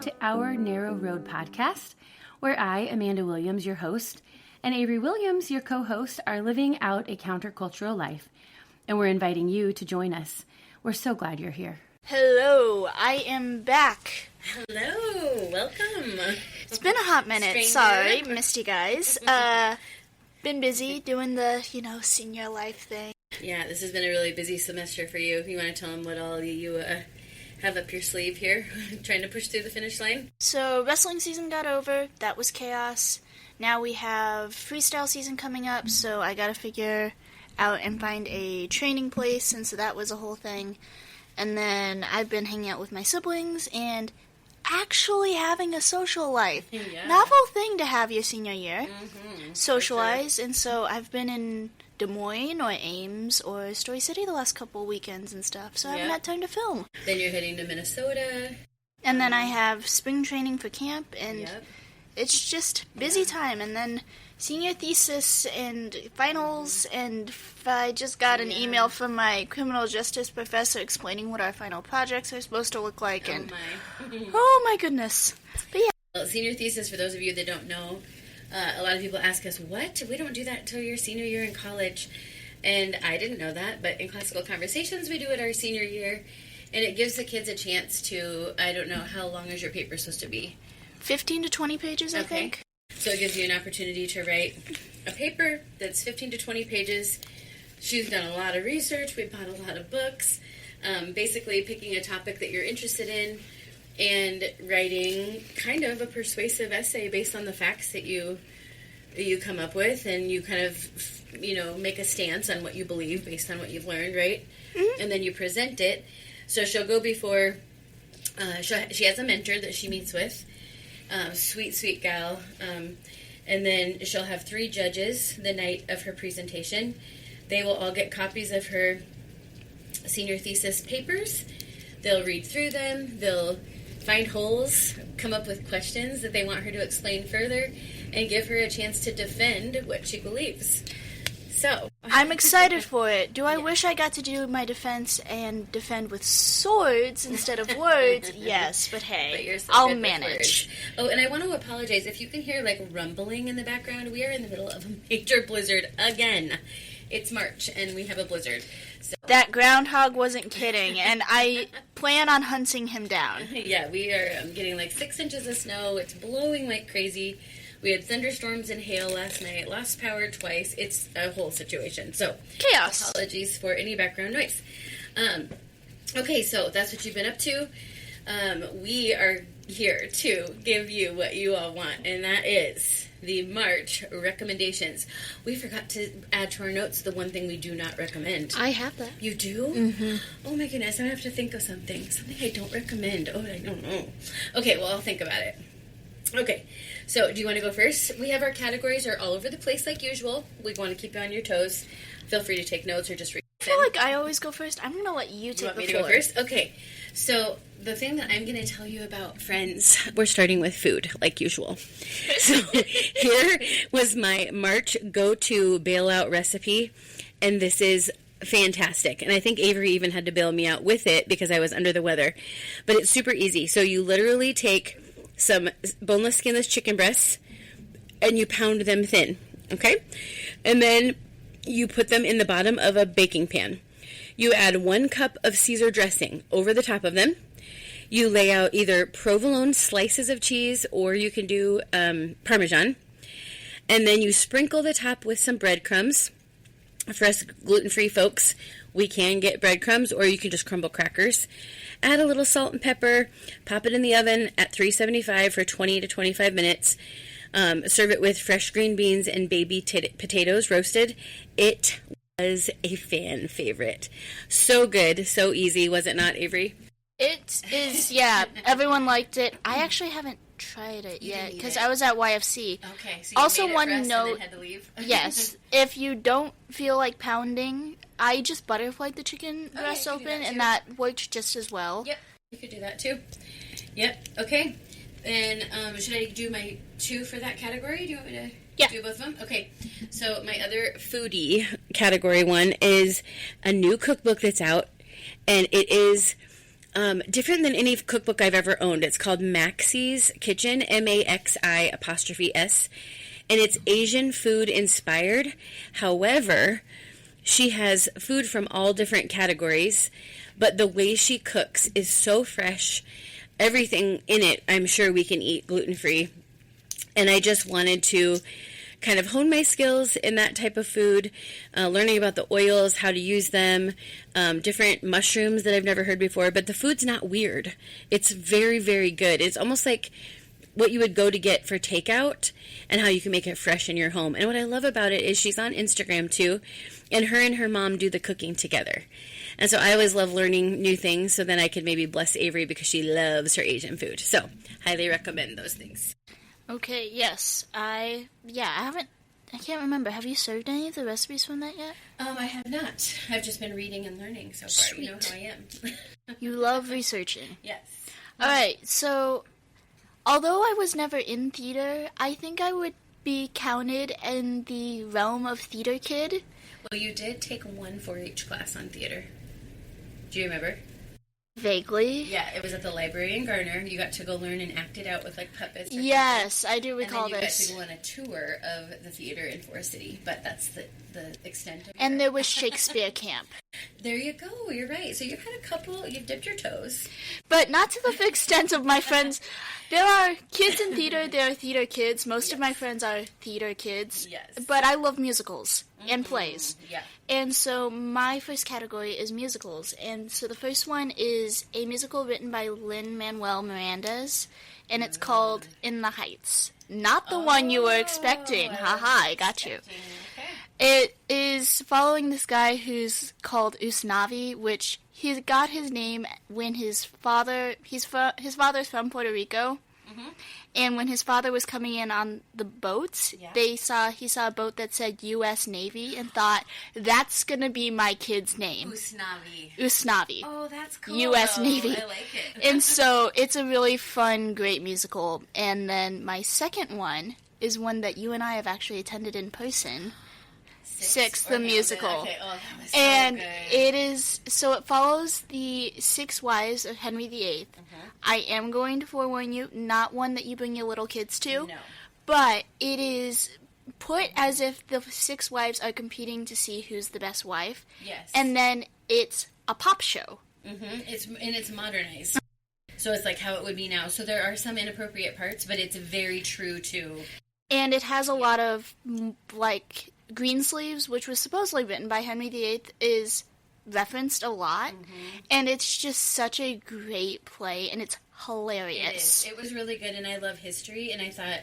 to Our Narrow Road podcast, where I, Amanda Williams, your host, and Avery Williams, your co-host, are living out a countercultural life, and we're inviting you to join us. We're so glad you're here. Hello, I am back. Hello, welcome. It's been a hot minute. Stranger. Sorry, missed you guys. Been busy doing the, senior life thing. Yeah, this has been a really busy semester for you. You want to tell them what all you have up your sleeve here, trying to push through the finish line? So, wrestling season got over. That was chaos. Now we have freestyle season coming up, so I gotta figure out and find a training place, and so that was a whole thing. And then I've been hanging out with my siblings and actually having a social life. Yeah. Novel thing to have your senior year. Mm-hmm. Socialize, and so I've been in Des Moines or Ames or Story City the last couple of weekends and stuff, so I haven't had time to film. Then you're heading to Minnesota. And then I have spring training for camp, and it's just busy time, and then senior thesis and finals, and I just got an email from my criminal justice professor explaining what our final projects are supposed to look like, and oh my goodness. But yeah. Well, senior thesis, for those of you that don't know, a lot of people ask us, what? We don't do that until your senior year in college. And I didn't know that, but in Classical Conversations, we do it our senior year. And it gives the kids a chance to, I don't know, how long is your paper supposed to be? 15 to 20 pages, I think. So it gives you an opportunity to write a paper that's 15 to 20 pages. She's done a lot of research. We bought a lot of books. Basically picking a topic that you're interested in and writing kind of a persuasive essay based on the facts that you come up with, and you kind of, make a stance on what you believe based on what you've learned, right? Mm-hmm. And then you present it. So she'll go before, she has a mentor that she meets with, sweet gal, and then she'll have 3 judges the night of her presentation. They will all get copies of her senior thesis papers. They'll read through them, they'll find holes, come up with questions that they want her to explain further, and give her a chance to defend what she believes. So I'm excited for it. Do I wish I got to do my defense and defend with swords instead of words? Yes, but hey, but so I'll manage. Oh, and I want to apologize. If you can hear, rumbling in the background, we are in the middle of a major blizzard again. It's March, and we have a blizzard. So. That groundhog wasn't kidding, and I plan on hunting him down. Yeah, we are getting 6 inches of snow. It's blowing like crazy. We had thunderstorms and hail last night. Lost power twice. It's a whole situation. So, chaos. Apologies for any background noise. Okay, so that's what you've been up to. We are here to give you what you all want, and that is the March recommendations. We forgot to add to our notes the one thing we do not recommend. I have that. You do? Mm-hmm. Oh my goodness, I have to think of something. Something I don't recommend. Oh, I don't know. Okay, well, I'll think about it. Okay, so do you want to go first? We have our categories are all over the place like usual. We want to keep you on your toes. Feel free to take notes or just read. I feel like I always go first. I'm going to let you take the floor. You want me to go first? Okay. So the thing that I'm going to tell you about, friends, we're starting with food, like usual. So here was my March go-to bailout recipe, and this is fantastic. And I think Avery even had to bail me out with it because I was under the weather. But it's super easy. So you literally take some boneless, skinless chicken breasts, and you pound them thin, okay? And then you put them in the bottom of a baking pan. You add 1 cup of Caesar dressing over the top of them. You lay out either provolone slices of cheese, or you can do Parmesan. And then you sprinkle the top with some breadcrumbs. For us gluten-free folks, we can get breadcrumbs, or you can just crumble crackers. Add a little salt and pepper. Pop it in the oven at 375 for 20 to 25 minutes. Serve it with fresh green beans and baby potatoes roasted. It was a fan favorite. So good, so easy, was it not, Avery? It is, yeah. Everyone liked it. I actually haven't tried it yet because I was at YFC. Okay, so you also, made it one for us note. And then had to leave. Yes, if you don't feel like pounding, I just butterflied the chicken breast open, and that worked just as well. Yep, you could do that too. Yep. Okay. And should I do my 2 for that category? Do you want me to do both of them? Okay. So my other foodie category one is a new cookbook that's out, and it is different than any cookbook I've ever owned. It's called Maxie's Kitchen, MAXI''S, and it's Asian food inspired. However, she has food from all different categories, but the way she cooks is so fresh. Everything in it, I'm sure we can eat gluten-free. And I just wanted to kind of hone my skills in that type of food, learning about the oils, how to use them, different mushrooms that I've never heard before. But the food's not weird. It's very, very good. It's almost like what you would go to get for takeout and how you can make it fresh in your home. And what I love about it is she's on Instagram too, and her mom do the cooking together. And so I always love learning new things, so then I could maybe bless Avery because she loves her Asian food. So highly recommend those things. Okay, yes. I can't remember. Have you served any of the recipes from that yet? I have not. I've just been reading and learning so far. Sweet. You know how I am. You love researching. Yes. Alright, so although I was never in theater, I think I would be counted in the realm of theater kid. Well, you did take one 4-H class on theater. Do you remember? Vaguely. Yeah, it was at the library in Garner. You got to go learn and act it out with like puppets. Yes, I do recall this. And then you got to go on a tour of the theater in Forest City, but that's the extent of it. And there was Shakespeare camp. There you go, you're right. So you've had a couple, you've dipped your toes. But not to the extent of my friends. There are kids in theater, there are theater kids. Most of my friends are theater kids. Yes. But I love musicals and plays. Yeah. And so my first category is musicals. And so the first one is a musical written by Lin-Manuel Miranda's, and it's called In the Heights. Not the one you were expecting. Haha, I got you. Okay. It is following this guy who's called Usnavi, which he got his name when his father's from Puerto Rico. Mm-hmm. And when his father was coming in on the boats, he saw a boat that said U.S. Navy and thought, that's going to be my kid's name. Usnavi. Oh, that's cool. U.S. Navy. I like it. And so it's a really fun, great musical. And then my second one is one that you and I have actually attended in person. Six, the musical. Okay. Oh, that was so and good. It follows the 6 wives of Henry VIII. Mm-hmm. I am going to forewarn you, not one that you bring your little kids to. No. But it is put as if the 6 wives are competing to see who's the best wife. Yes. And then it's a pop show. Mm-hmm. It's modernized. So it's like how it would be now. So there are some inappropriate parts, but it's very true to... And it has a lot of, like... Greensleeves, which was supposedly written by Henry VIII, is referenced a lot, and it's just such a great play, and it's hilarious. It was really good, and I love history, and I thought,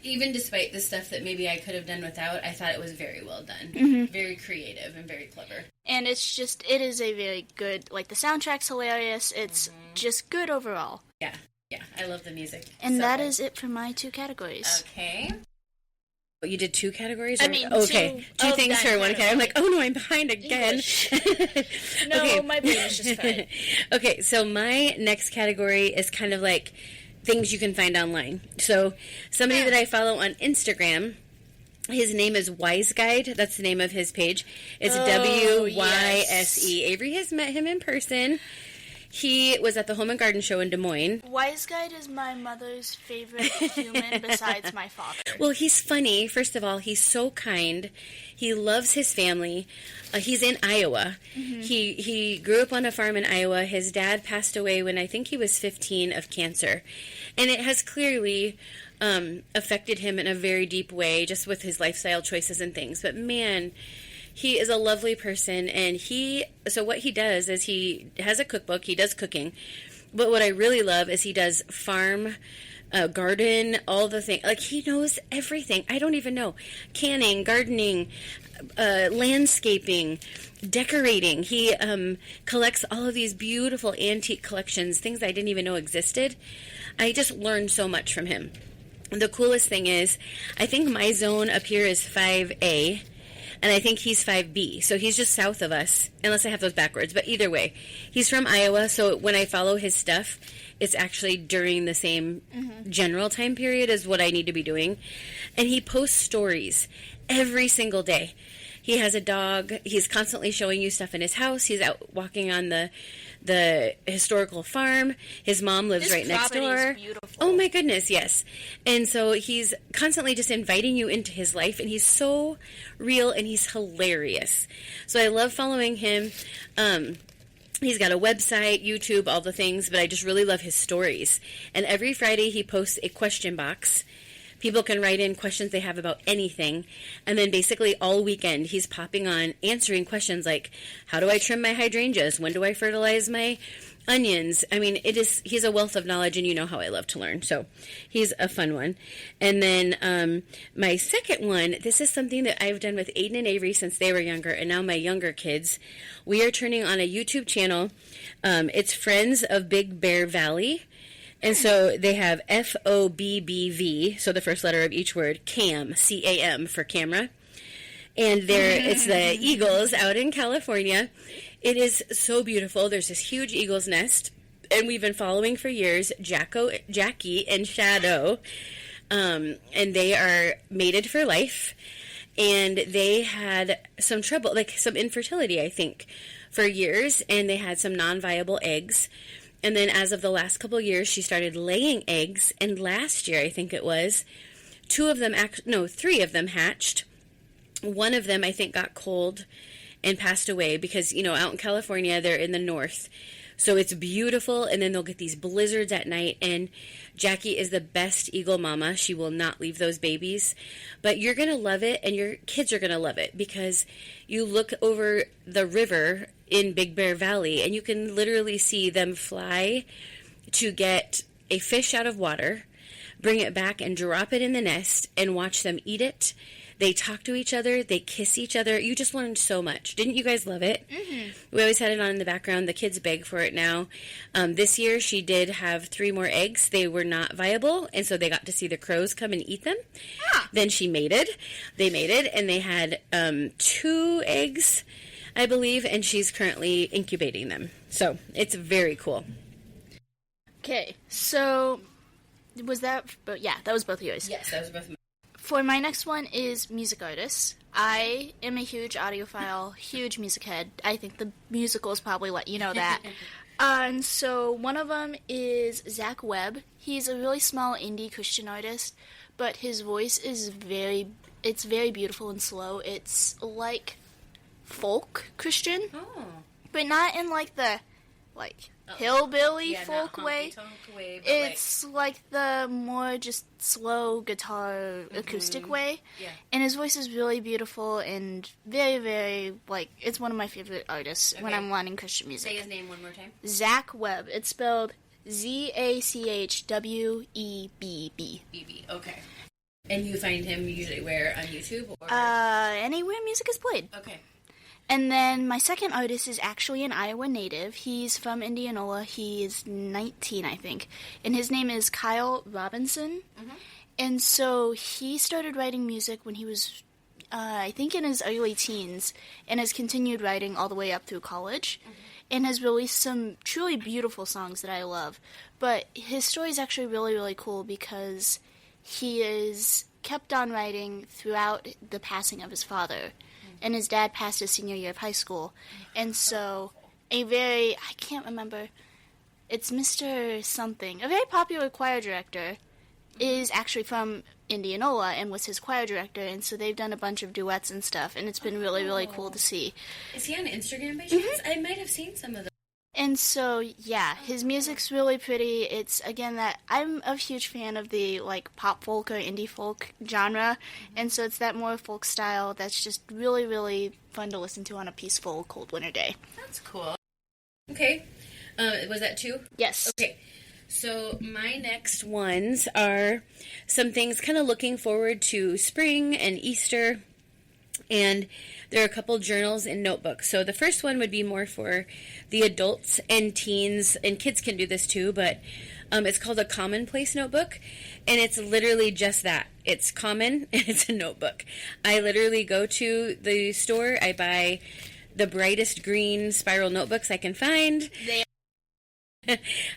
even despite the stuff that maybe I could have done without, I thought it was very well done. Mm-hmm. Very creative and very clever. And it is a very good, like, the soundtrack's hilarious, it's just good overall. Yeah, I love the music. And that is it for my 2 categories. Okay. You did 2 categories? I mean, okay. 2 things for one category. I'm like, oh no, I'm behind again. No, okay. My brain is just fine. Okay, so my next category is kind of like things you can find online. So somebody that I follow on Instagram, his name is Wise Guide. That's the name of his page. It's WYSE. Yes. Avery has met him in person. He was at the Home and Garden Show in Des Moines. Wise Guide is my mother's favorite human besides my father. Well, he's funny. First of all, he's so kind. He loves his family. He's in Iowa. Mm-hmm. He grew up on a farm in Iowa. His dad passed away when I think he was 15 of cancer. And it has clearly affected him in a very deep way, just with his lifestyle choices and things. But man... He is a lovely person, and so what he does is he has a cookbook, he does cooking, but what I really love is he does farm, garden, all the things, like he knows everything. I don't even know. Canning, gardening, landscaping, decorating. He collects all of these beautiful antique collections, things I didn't even know existed. I just learned so much from him. The coolest thing is, I think my zone up here is 5A, and I think he's 5B, so he's just south of us, unless I have those backwards. But either way, he's from Iowa, so when I follow his stuff, it's actually during the same general time period as what I need to be doing. And he posts stories every single day. He has a dog. He's constantly showing you stuff in his house. He's out walking on the the historical farm. His mom lives right next door. This property is beautiful. Oh my goodness, yes. And so he's constantly just inviting you into his life, and he's so real and he's hilarious. So I love following him. He's got a website, YouTube, all the things, but I just really love his stories. And every Friday he posts a question box. People can write in questions they have about anything. And then basically all weekend he's popping on answering questions like, how do I trim my hydrangeas? When do I fertilize my onions? I mean, he's a wealth of knowledge, and you know how I love to learn. So he's a fun one. And then my second one, this is something that I've done with Aiden and Avery since they were younger, and now my younger kids. We are turning on a YouTube channel. It's Friends of Big Bear Valley. And so they have FOBBV, so the first letter of each word, CAM, C-A-M for camera. And it's the eagles out in California. It is so beautiful. There's this huge eagle's nest, and we've been following for years Jackie and Shadow, and they are mated for life. And they had some trouble, like some infertility, I think, for years, and they had some non-viable eggs. And then as of the last couple of years, she started laying eggs. And last year, I think it was, 3 of them hatched. One of them, I think, got cold and passed away because, out in California, they're in the north. So it's beautiful, and then they'll get these blizzards at night. And Jackie is the best eagle mama. She will not leave those babies. But you're going to love it, and your kids are going to love it because you look over the river in Big Bear Valley, and you can literally see them fly to get a fish out of water, bring it back and drop it in the nest, and watch them eat it. They talk to each other. They kiss each other. You just learned so much. Didn't you guys love it? Mm-hmm. We always had it on in the background. The kids beg for it now. This year, she did have 3 more eggs. They were not viable, and so they got to see the crows come and eat them. Ah. Then she mated. They mated, and they had 2 eggs, I believe, and she's currently incubating them. So it's very cool. Okay, so was that... But yeah, that was both of yours. Yes, that was both of mine. For my next one is music artists. I am a huge audiophile, huge music head. I think the musicals probably let you know that. And so one of them is Zach Webb. He's a really small indie Christian artist, but his voice is very beautiful and slow. It's like folk Christian, but not in like the hillbilly folk way. It's like the more just slow guitar acoustic way. Yeah. And his voice is really beautiful and very, very, it's one of my favorite artists when I'm learning Christian music. Say his name one more time. Zach Webb. It's spelled ZACHWEBB. BB, okay. And you find him usually where, on YouTube? Or? Anywhere music is played. Okay. And then my second artist is actually an Iowa native. He's from Indianola. He is 19, I think. And his name is Kyle Robinson. Mm-hmm. And so he started writing music when he was, I think, in his early teens, and has continued writing all the way up through college, and has released some truly beautiful songs that I love. But his story is actually really, really cool because he is kept on writing throughout the passing of his father. And his dad passed his senior year of high school. And so I can't remember, it's Mr. something, a very popular choir director, is actually from Indianola and was his choir director. And so they've done a bunch of duets and stuff. And it's been really, really cool to see. Is he on Instagram by chance? Mm-hmm. I might have seen some of them. And so, yeah, his music's really pretty. It's, again, that I'm a huge fan of the, pop folk or indie folk genre. Mm-hmm. And so it's that more folk style that's just really, really fun to listen to on a peaceful, cold winter day. That's cool. Okay. Was that 2? Yes. Okay. So my next ones are some things kind of looking forward to spring and Easter. And there are a couple journals and notebooks. So the first one would be more for the adults and teens, and kids can do this too, but it's called a Commonplace Notebook, and it's literally just that. It's common, and it's a notebook. I literally go to the store, I buy the brightest green spiral notebooks I can find.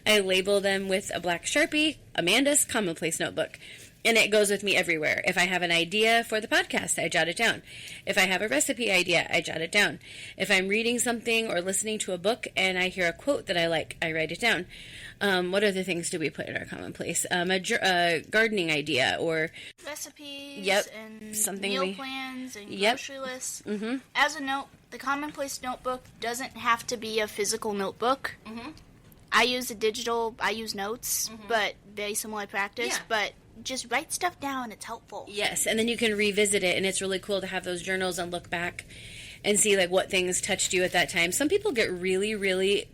I label them with a black Sharpie, Amanda's Commonplace Notebook. And it goes with me everywhere. If I have an idea for the podcast, I jot it down. If I have a recipe idea, I jot it down. If I'm reading something or listening to a book and I hear a quote that I like, I write it down. What other things do we put in our commonplace? A gardening idea or recipes and something meal plans and grocery lists. Mm-hmm. As a note, the commonplace notebook doesn't have to be a physical notebook. Mm-hmm. I use notes, but very similar practice, but just write stuff down. It's helpful. Yes, and then you can revisit it, and it's really cool to have those journals and look back and see like what things touched you at that time. Some people get really, really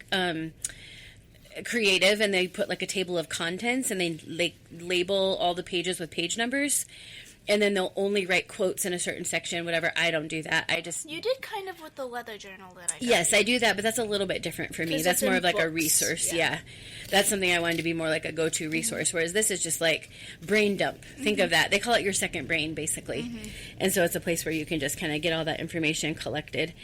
creative, and they put like a table of contents, and they label all the pages with page numbers. And then they'll only write quotes in a certain section, whatever. I don't do that. You did kind of with the leather journal that I got. Yes, I do that, but that's a little bit different for me. That's more of like a resource. Yeah. That's something I wanted to be more like a go-to resource, whereas this is just like brain dump. Think of that. They call it your second brain, basically. And so it's a place where you can just kind of get all that information collected.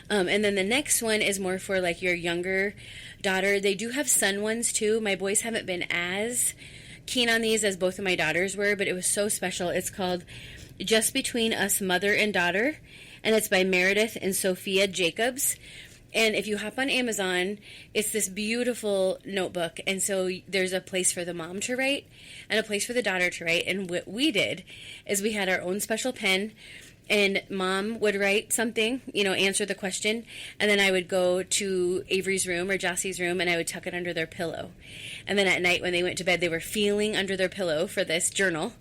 And then the next one is more for like your younger daughter. They do have son ones too. My boys haven't been as keen on these as both of my daughters were, but it was so special. It's called Just Between Us, Mother and Daughter, and it's by Meredith and Sophia Jacobs. And if you hop on Amazon, it's this beautiful notebook, and so there's a place for the mom to write and a place for the daughter to write. And what we did is we had our own special pen, and Mom would write something, answer the question, and then I would go to Avery's room or Jossie's room, and I would tuck it under their pillow. And then at night when they went to bed, they were feeling under their pillow for this journal,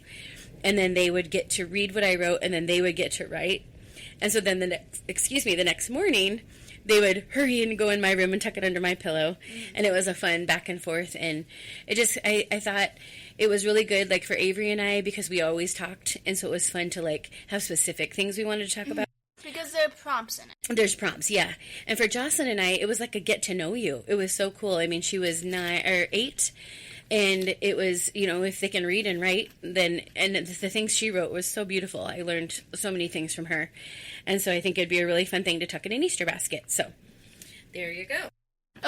and then they would get to read what I wrote, and then they would get to write. And so then the next morning, they would hurry and go in my room and tuck it under my pillow, and it was a fun back and forth, and it just, I thought it was really good, like, for Avery and I, because we always talked, and so it was fun to, like, have specific things we wanted to talk about. Because there are prompts in it. There's prompts, yeah. And for Jocelyn and I, it was like a get to know you. It was so cool. I mean, she was 8, and it was, if they can read and write, then, and the things she wrote was so beautiful. I learned so many things from her. And so I think it'd be a really fun thing to tuck in an Easter basket. So, there you go.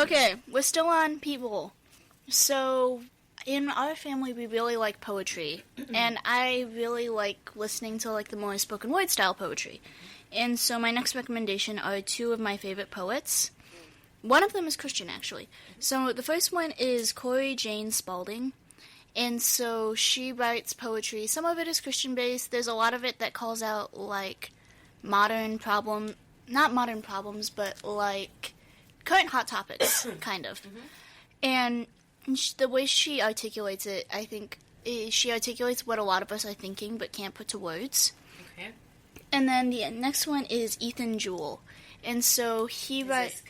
Okay, we're still on people. So, in our family, we really like poetry. And I really like listening to, like, the more spoken word style poetry. And so my next recommendation are 2 of my favorite poets. One of them is Christian, actually. So the first one is Corey Jane Spalding. And so she writes poetry. Some of it is Christian-based. There's a lot of it that calls out, like, not modern problems, but, like, current hot topics, kind of. And the way she articulates it, I think, she articulates what a lot of us are thinking but can't put to words. Okay. And then the next one is Ethan Jewell. And so he writes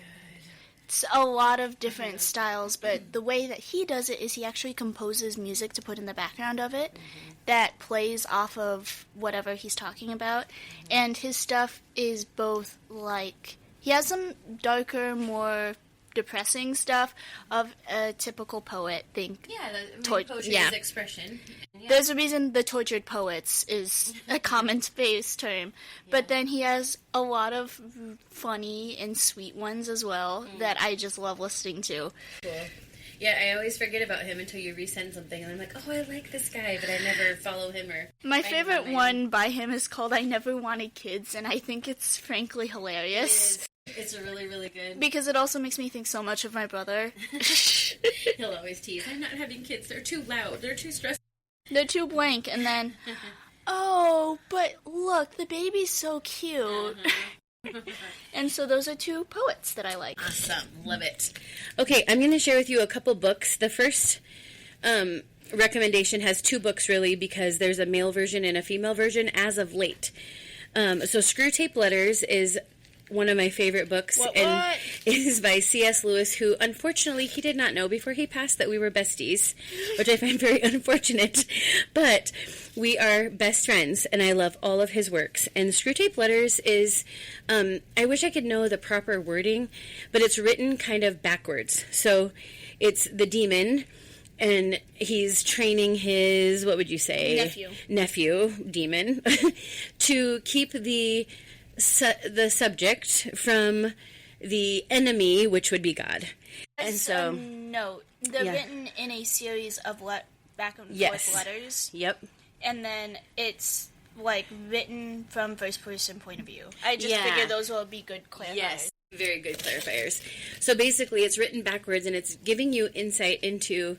a lot of different styles, but the way that he does it is he actually composes music to put in the background of it that plays off of whatever he's talking about. And his stuff is both, like, he has some darker, more depressing stuff of a typical poet. Poetry is expression. Yeah. There's a reason the tortured poets is a common space term. But then he has a lot of funny and sweet ones as well that I just love listening to. Cool. Yeah, I always forget about him until you resend something, and I'm like, oh, I like this guy, but I never follow him or... My favorite one by him is called I Never Wanted Kids, and I think it's frankly hilarious. It is. It's really, really good. Because it also makes me think so much of my brother. He'll always tease, I'm not having kids, they're too loud, they're too stressful. They're too blank, and then, oh, but look, the baby's so cute. And so those are 2 poets that I like. Awesome. Love it. Okay, I'm going to share with you a couple books. The first recommendation has 2 books, really, because there's a male version and a female version as of late. So Screw Tape Letters is one of my favorite books, and it is by C.S. Lewis, who, unfortunately, he did not know before he passed that we were besties, which I find very unfortunate, but we are best friends, and I love all of his works. And Screw Tape Letters is, I wish I could know the proper wording, but it's written kind of backwards. So it's the demon, and he's training his, what would you say? Nephew, demon, to keep the subject from the enemy, which would be God. And so, note, they're written in a series of back and forth letters. Yep. and then it's like written from first person point of view. I just figured those will be good clarifiers. Yes, very good clarifiers. So basically it's written backwards, and it's giving you insight into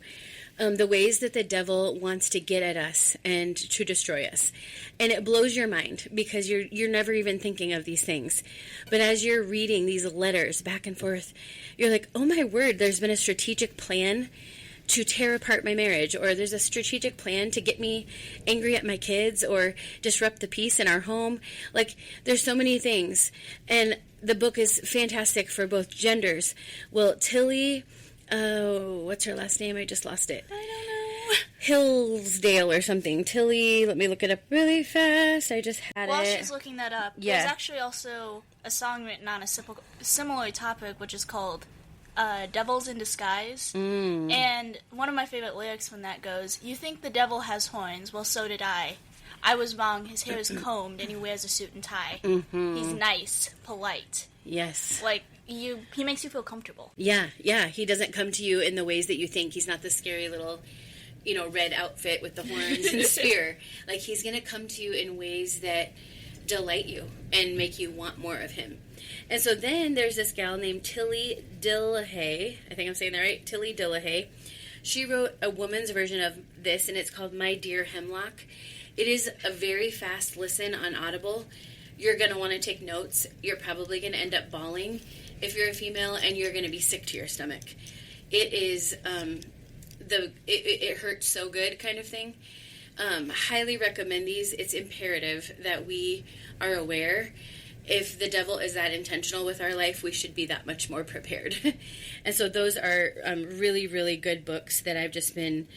the ways that the devil wants to get at us and to destroy us. And it blows your mind because you're never even thinking of these things. But as you're reading these letters back and forth, you're like, oh my word, there's been a strategic plan to tear apart my marriage, or there's a strategic plan to get me angry at my kids or disrupt the peace in our home. Like, there's so many things. And the book is fantastic for both genders. Well, Tilly, what's her last name? I just lost it. I don't know. Hillsdale or something. Tilly, let me look it up really fast. I just had While it. she's looking that up, there's actually also a song written on a similar topic, which is called Devils in Disguise. And one of my favorite lyrics from that goes, "You think the devil has horns? Well, so did I. I was wrong. His hair is combed and he wears a suit and tie. He's nice, polite." Yes. Like, he makes you feel comfortable. Yeah. He doesn't come to you in the ways that you think. He's not the scary little, red outfit with the horns and spear. Like, he's going to come to you in ways that delight you and make you want more of him. And so then there's this gal named Tilly Dillahay. I think I'm saying that right. Tilly Dillahay. She wrote a woman's version of this, and it's called My Dear Hemlock. It is a very fast listen on Audible. You're going to want to take notes. You're probably going to end up bawling if you're a female, and you're going to be sick to your stomach. It is it hurts so good kind of thing. Highly recommend these. It's imperative that we are aware. If the devil is that intentional with our life, we should be that much more prepared. And so those are really, really good books that I've just been,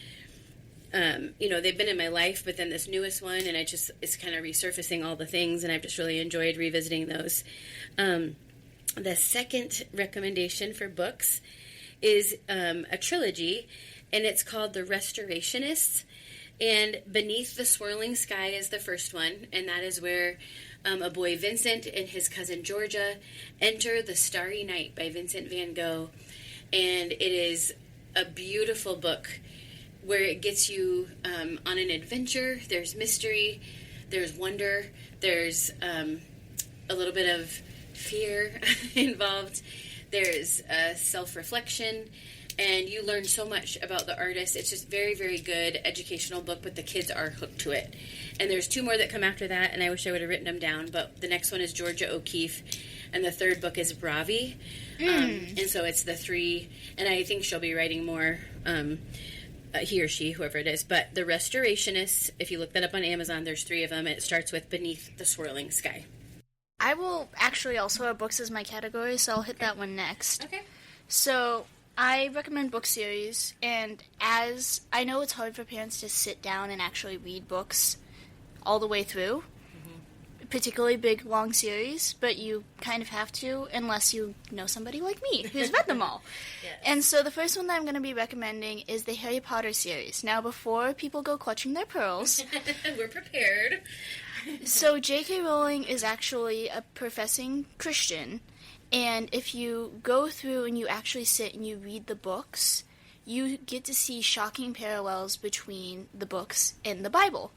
they've been in my life, but then this newest one, and it's kind of resurfacing all the things, and I've just really enjoyed revisiting those. The second recommendation for books is a trilogy, and it's called The Restorationists. And Beneath the Swirling Sky is the first one, and that is where a boy Vincent and his cousin Georgia enter the Starry Night by Vincent van Gogh. And it is a beautiful book where it gets you on an adventure. There's mystery, there's wonder, there's a little bit of fear involved, there's self-reflection, and you learn so much about the artist. It's just very, very good educational book, but the kids are hooked to it. And there's two more that come after that, and I wish I would have written them down, but the next one is Georgia O'Keeffe, and the third book is Bravi. And so it's the three, and I think she'll be writing more, he or she, whoever it is. But The Restorationists, if you look that up on Amazon, there's three of them. It starts with Beneath the Swirling Sky. I will actually also have books as my category, so I'll hit that one next. Okay. So I recommend book series, and as I know it's hard for parents to sit down and actually read books all the way through, particularly big, long series, but you kind of have to unless you know somebody like me who's read them all. Yes. And so the first one that I'm going to be recommending is the Harry Potter series. Now, before people go clutching their pearls, we're prepared. So J.K. Rowling is actually a professing Christian, and if you go through and you actually sit and you read the books, you get to see shocking parallels between the books and the Bible,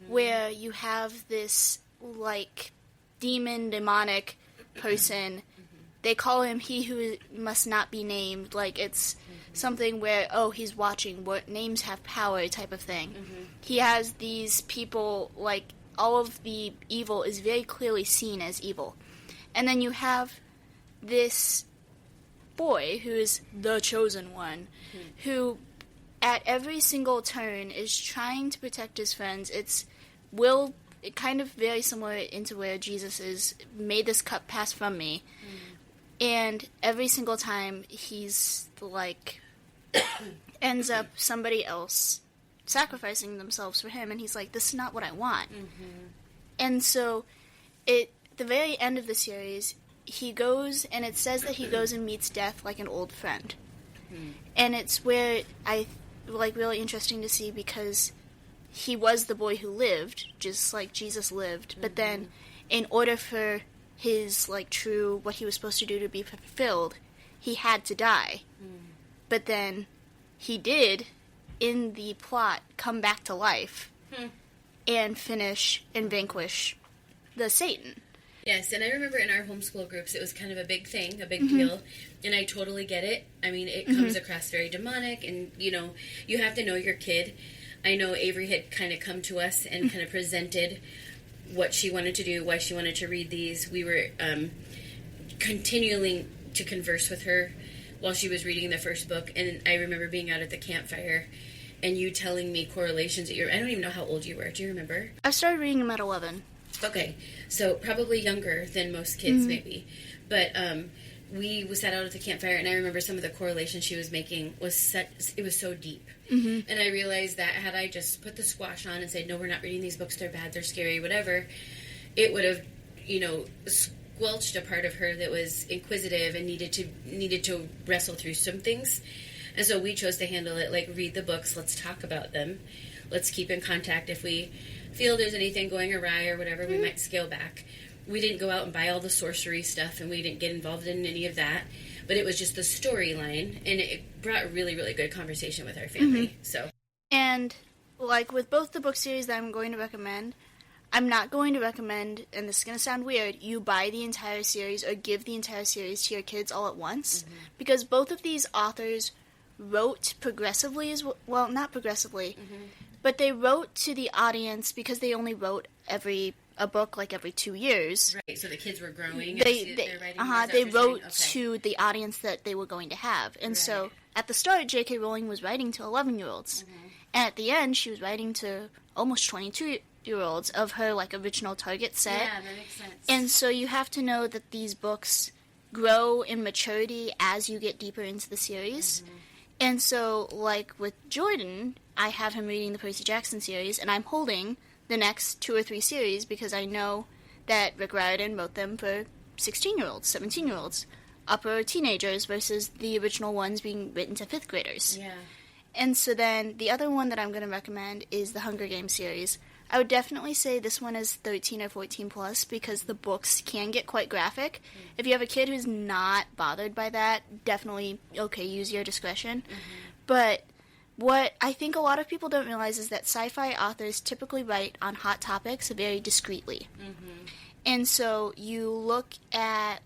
where you have this, like, demonic person. They call him he who must not be named, like it's something where, oh, he's watching, what names have power type of thing. He has these people, like, all of the evil is very clearly seen as evil. And then you have this boy who is the chosen one, who at every single turn is trying to protect his friends. It kind of very similar into where Jesus is, made this cup pass from me. And every single time he's like, ends up somebody else sacrificing themselves for him, and he's like, this is not what I want. And so at the very end of the series, he goes, and it says that he goes and meets death like an old friend. And it's where I like really interesting to see, because he was the boy who lived, just like Jesus lived, but then in order for his like true, what he was supposed to do to be fulfilled, he had to die. But then he did, in the plot, come back to life. and finish and vanquish the Satan. Yes, and I remember in our homeschool groups, it was kind of a big thing, a big deal, and I totally get it. I mean, it comes across very demonic, and, you have to know your kid. I know Avery had kind of come to us and kind of presented what she wanted to do, why she wanted to read these. We were continuing to converse with her while she was reading the first book, and I remember being out at the campfire and you telling me correlations that I don't even know how old you were. Do you remember? I started reading them at 11. Okay, so probably younger than most kids, maybe. But we sat out at the campfire, and I remember some of the correlations she was making was so deep. And I realized that had I just put the squash on and said, no, we're not reading these books, they're bad, they're scary, whatever, it would have, squelched a part of her that was inquisitive and needed to wrestle through some things. And so we chose to handle it like, read the books, let's talk about them, let's keep in contact. If we feel there's anything going awry or whatever, we might scale back. We didn't go out and buy all the sorcery stuff, and we didn't get involved in any of that, but it was just the storyline, and it brought a really, really good conversation with our family. So, and like with both the book series that I'm going to recommend, I'm not going to recommend, and this is going to sound weird, you buy the entire series or give the entire series to your kids all at once, because both of these authors wrote progressively well, not progressively, but they wrote to the audience because they only wrote a book like every 2 years. Right, so the kids were growing. They wrote to the audience that they were going to have. And so at the start, J.K. Rowling was writing to 11-year-olds. And at the end, she was writing to almost 22-year-olds of her original target set. Yeah, that makes sense. And so you have to know that these books grow in maturity as you get deeper into the series. And so, like with Jordan, I have him reading the Percy Jackson series, and I'm holding the next 2 or 3 series because I know that Rick Riordan wrote them for 16-year-olds, 17-year-olds, upper teenagers versus the original ones being written to 5th graders. Yeah. And so then the other one that I'm going to recommend is the Hunger Games series. I would definitely say this one is 13 or 14 plus because the books can get quite graphic. If you have a kid who's not bothered by that, definitely, use your discretion. But what I think a lot of people don't realize is that sci-fi authors typically write on hot topics very discreetly. And so you look at,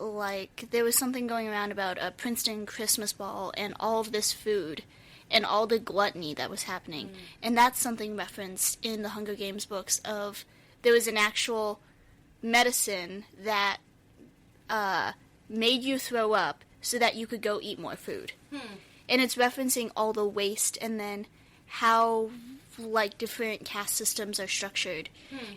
there was something going around about a Princeton Christmas ball and all of this food and all the gluttony that was happening. And that's something referenced in the Hunger Games books of there was an actual medicine that made you throw up so that you could go eat more food. And it's referencing all the waste and then how, different caste systems are structured.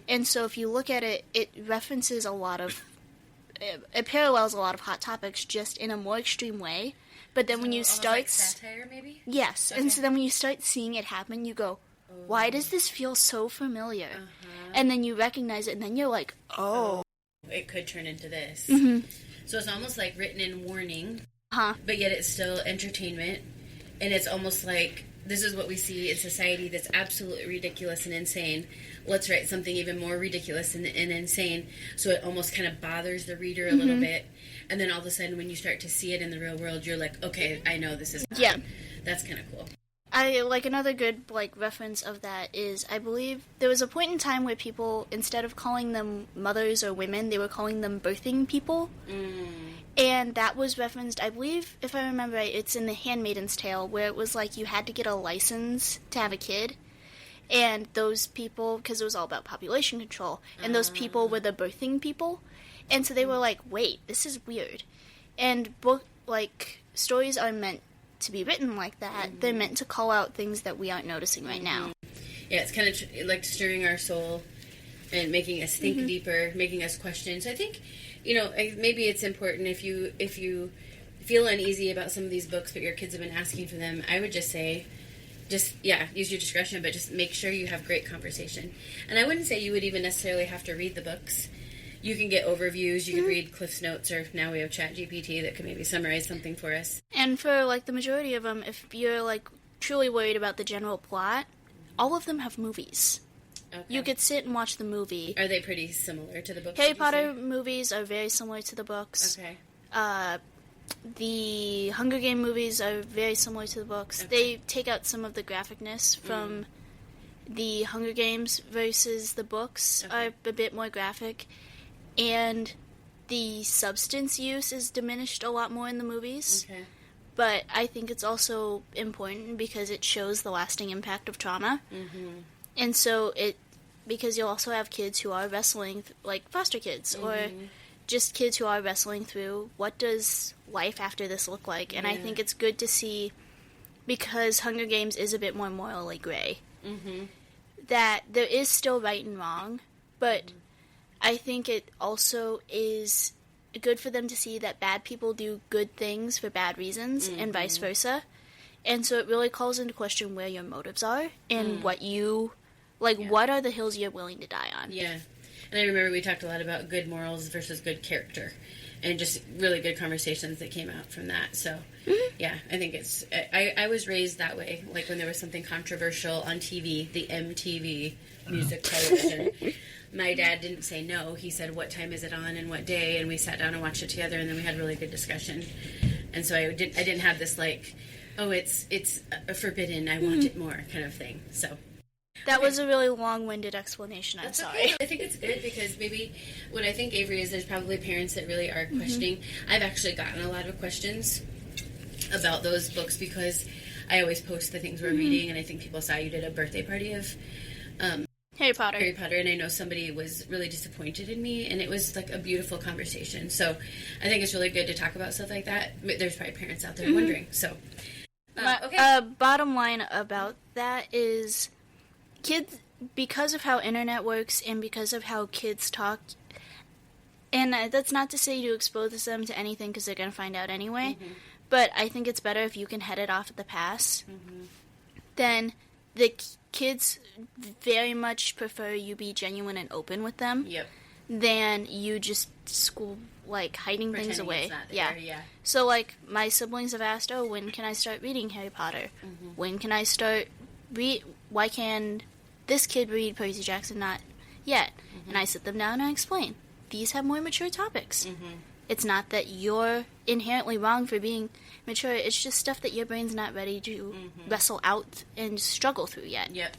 And so if you look at it, it references it parallels a lot of hot topics just in a more extreme way. But then when you start... satire, maybe? Yes. Okay. And so then when you start seeing it happen, you go, why does this feel so familiar? And then you recognize it, and then you're like, oh. It could turn into this. So it's almost like written in warning, but yet it's still entertainment. And it's almost like this is what we see in society that's absolutely ridiculous and insane. Let's write something even more ridiculous and insane. So it almost kind of bothers the reader a little bit. And then all of a sudden, when you start to see it in the real world, you're like, okay, I know this is... Yeah. That's kind of cool. Another good, reference of that is, I believe, there was a point in time where people, instead of calling them mothers or women, they were calling them birthing people. And that was referenced, I believe, if I remember right, it's in The Handmaid's Tale, where it was you had to get a license to have a kid. And those people, because it was all about population control, and those people were the birthing people. And so they were like, wait, this is weird. And stories are meant to be written like that. They're meant to call out things that we aren't noticing right now. Yeah, it's kind of stirring our soul and making us think deeper, making us question. So I think, maybe it's important if you feel uneasy about some of these books, but your kids have been asking for them, I would just say, use your discretion, but just make sure you have great conversation. And I wouldn't say you would even necessarily have to read the books. You can get overviews, you can read Cliff's Notes, or now we have ChatGPT that can maybe summarize something for us. And for, the majority of them, if you're, truly worried about the general plot, all of them have movies. Okay. You could sit and watch the movie. Are they pretty similar to the books? Harry Potter movies are very similar to the books. Okay. The Hunger Game movies are very similar to the books. Okay. They take out some of the graphicness from the Hunger Games versus the books are a bit more graphic, and the substance use is diminished a lot more in the movies. Okay. But I think it's also important because it shows the lasting impact of trauma. Mm-hmm. And so because you'll also have kids who are wrestling, like foster kids, or just kids who are wrestling through, what does life after this look like? And I think it's good to see, because Hunger Games is a bit more morally gray, that there is still right and wrong, but I think it also is good for them to see that bad people do good things for bad reasons, and vice versa. And so it really calls into question where your motives are, and what you, what are the hills you're willing to die on. Yeah. And I remember we talked a lot about good morals versus good character, and just really good conversations that came out from that. So, yeah, I think it's, I was raised that way. Like when there was something controversial on TV, the MTV music television, my dad didn't say no. He said, what time is it on and what day? And we sat down and watched it together, and then we had a really good discussion. And so I didn't have this like, oh, it's forbidden, I want it more kind of thing. So that was a really long-winded explanation. I'm sorry. Okay. I think it's good because maybe what I think, Avery, is there's probably parents that really are questioning. I've actually gotten a lot of questions about those books because I always post the things we're reading, and I think people saw you did a birthday party of Harry Potter, and I know somebody was really disappointed in me, and it was like a beautiful conversation. So I think it's really good to talk about stuff like that. There's probably parents out there wondering. So, okay. Bottom line about that is, kids, because of how internet works and because of how kids talk, and that's not to say to expose them to anything because they're going to find out anyway, but I think it's better if you can head it off at the pass. Then the kids very much prefer you be genuine and open with them than you just hiding things away. Yeah. So, my siblings have asked, oh, when can I start reading Harry Potter? When can I start why can this kid read Percy Jackson? Not yet. And I sit them down and I explain, these have more mature topics. It's not that you're inherently wrong for being mature, it's just stuff that your brain's not ready to wrestle out and struggle through yet. Yep.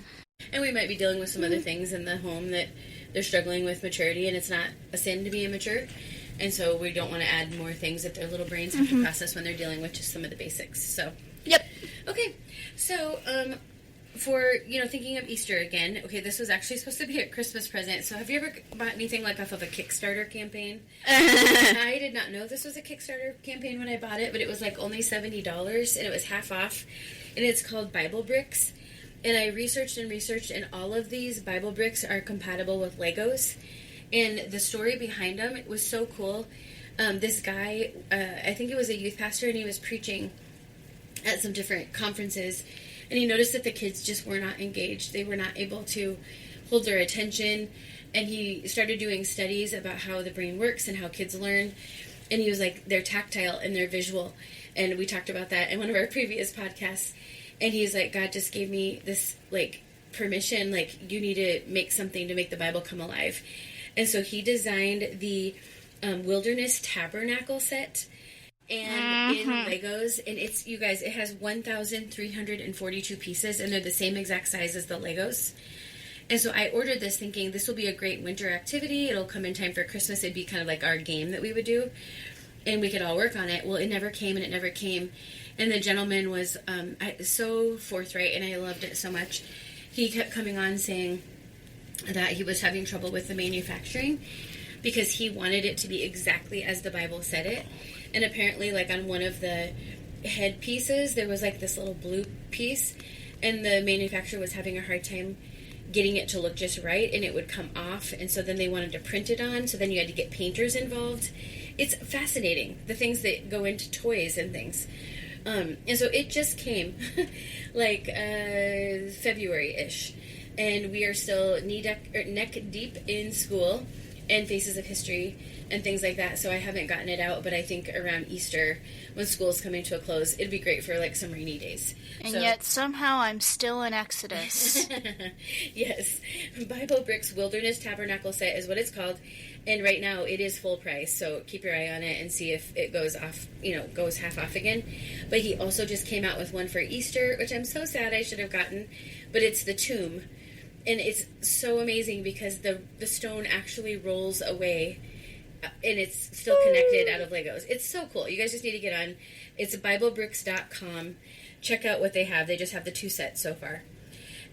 And we might be dealing with some other things in the home that they're struggling with maturity, and it's not a sin to be immature. And so we don't want to add more things that their little brains have to process when they're dealing with just some of the basics. So, yep. Okay. So, for, thinking of Easter again, okay, this was actually supposed to be a Christmas present. So have you ever bought anything off of a Kickstarter campaign? I did not know this was a Kickstarter campaign when I bought it, but it was only $70, and it was half off. And it's called Bible Bricks. And I researched, and all of these Bible bricks are compatible with Legos. And the story behind them, it was so cool. This guy, I think he was a youth pastor, and he was preaching at some different conferences. And he noticed that the kids just were not engaged. They were not able to hold their attention. And he started doing studies about how the brain works and how kids learn. And he was like, they're tactile and they're visual. And we talked about that in one of our previous podcasts. And he's like, God just gave me this, permission. You need to make something to make the Bible come alive. And so he designed the Wilderness Tabernacle set. And in Legos, and it's, you guys, it has 1,342 pieces, and they're the same exact size as the Legos. And so I ordered this thinking this will be a great winter activity. It'll come in time for Christmas. It'd be kind of like our game that we would do, and we could all work on it. Well, it never came, and it never came. And the gentleman was so forthright, and I loved it so much. He kept coming on saying that he was having trouble with the manufacturing because he wanted it to be exactly as the Bible said it. And apparently, on one of the head pieces, there was, this little blue piece, and the manufacturer was having a hard time getting it to look just right, and it would come off, and so then they wanted to print it on, so then you had to get painters involved. It's fascinating, the things that go into toys and things. And so it just came, February-ish, and we are still neck deep in school and Faces of History and things like that, so I haven't gotten it out, but I think around Easter, when school's coming to a close, it'd be great for, some rainy days. And yet, somehow, I'm still in Exodus. Yes. Bible Bricks Wilderness Tabernacle Set is what it's called, and right now, it is full price, so keep your eye on it and see if it goes off, goes half off again. But he also just came out with one for Easter, which I'm so sad I should have gotten, but it's the tomb. And it's so amazing because the stone actually rolls away, and it's still connected out of Legos. It's so cool. You guys just need to get on. It's BibleBricks.com. Check out what they have. They just have the 2 sets so far.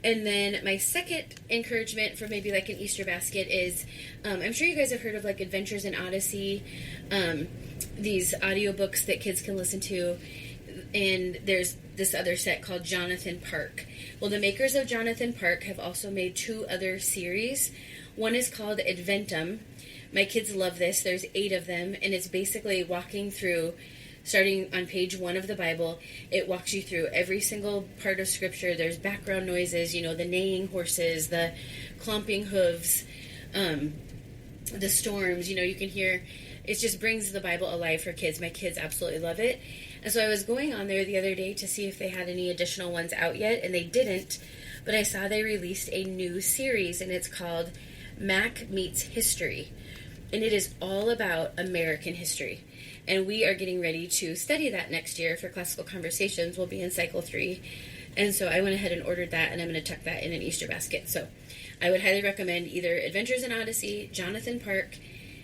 And then my second encouragement for maybe like an Easter basket is, I'm sure you guys have heard of like Adventures in Odyssey, these audiobooks that kids can listen to. And there's this other set called Jonathan Park. Well, the makers of Jonathan Park have also made 2 other series. One is called Adventum. My kids love this. There's 8 of them, and it's basically walking through, starting on page 1 of the Bible. It walks you through every single part of Scripture. There's background noises, you know, the neighing horses, the clomping hooves, the storms, you know, you can hear. It just brings the Bible alive for kids. My kids absolutely love it. And so I was going on there the other day to see if they had any additional ones out yet, and they didn't. But I saw they released a new series, and it's called Mac Meets History. And it is all about American history. And we are getting ready to study that next year for Classical Conversations. We'll be in Cycle 3. And so I went ahead and ordered that, and I'm going to tuck that in an Easter basket. So I would highly recommend either Adventures in Odyssey, Jonathan Park,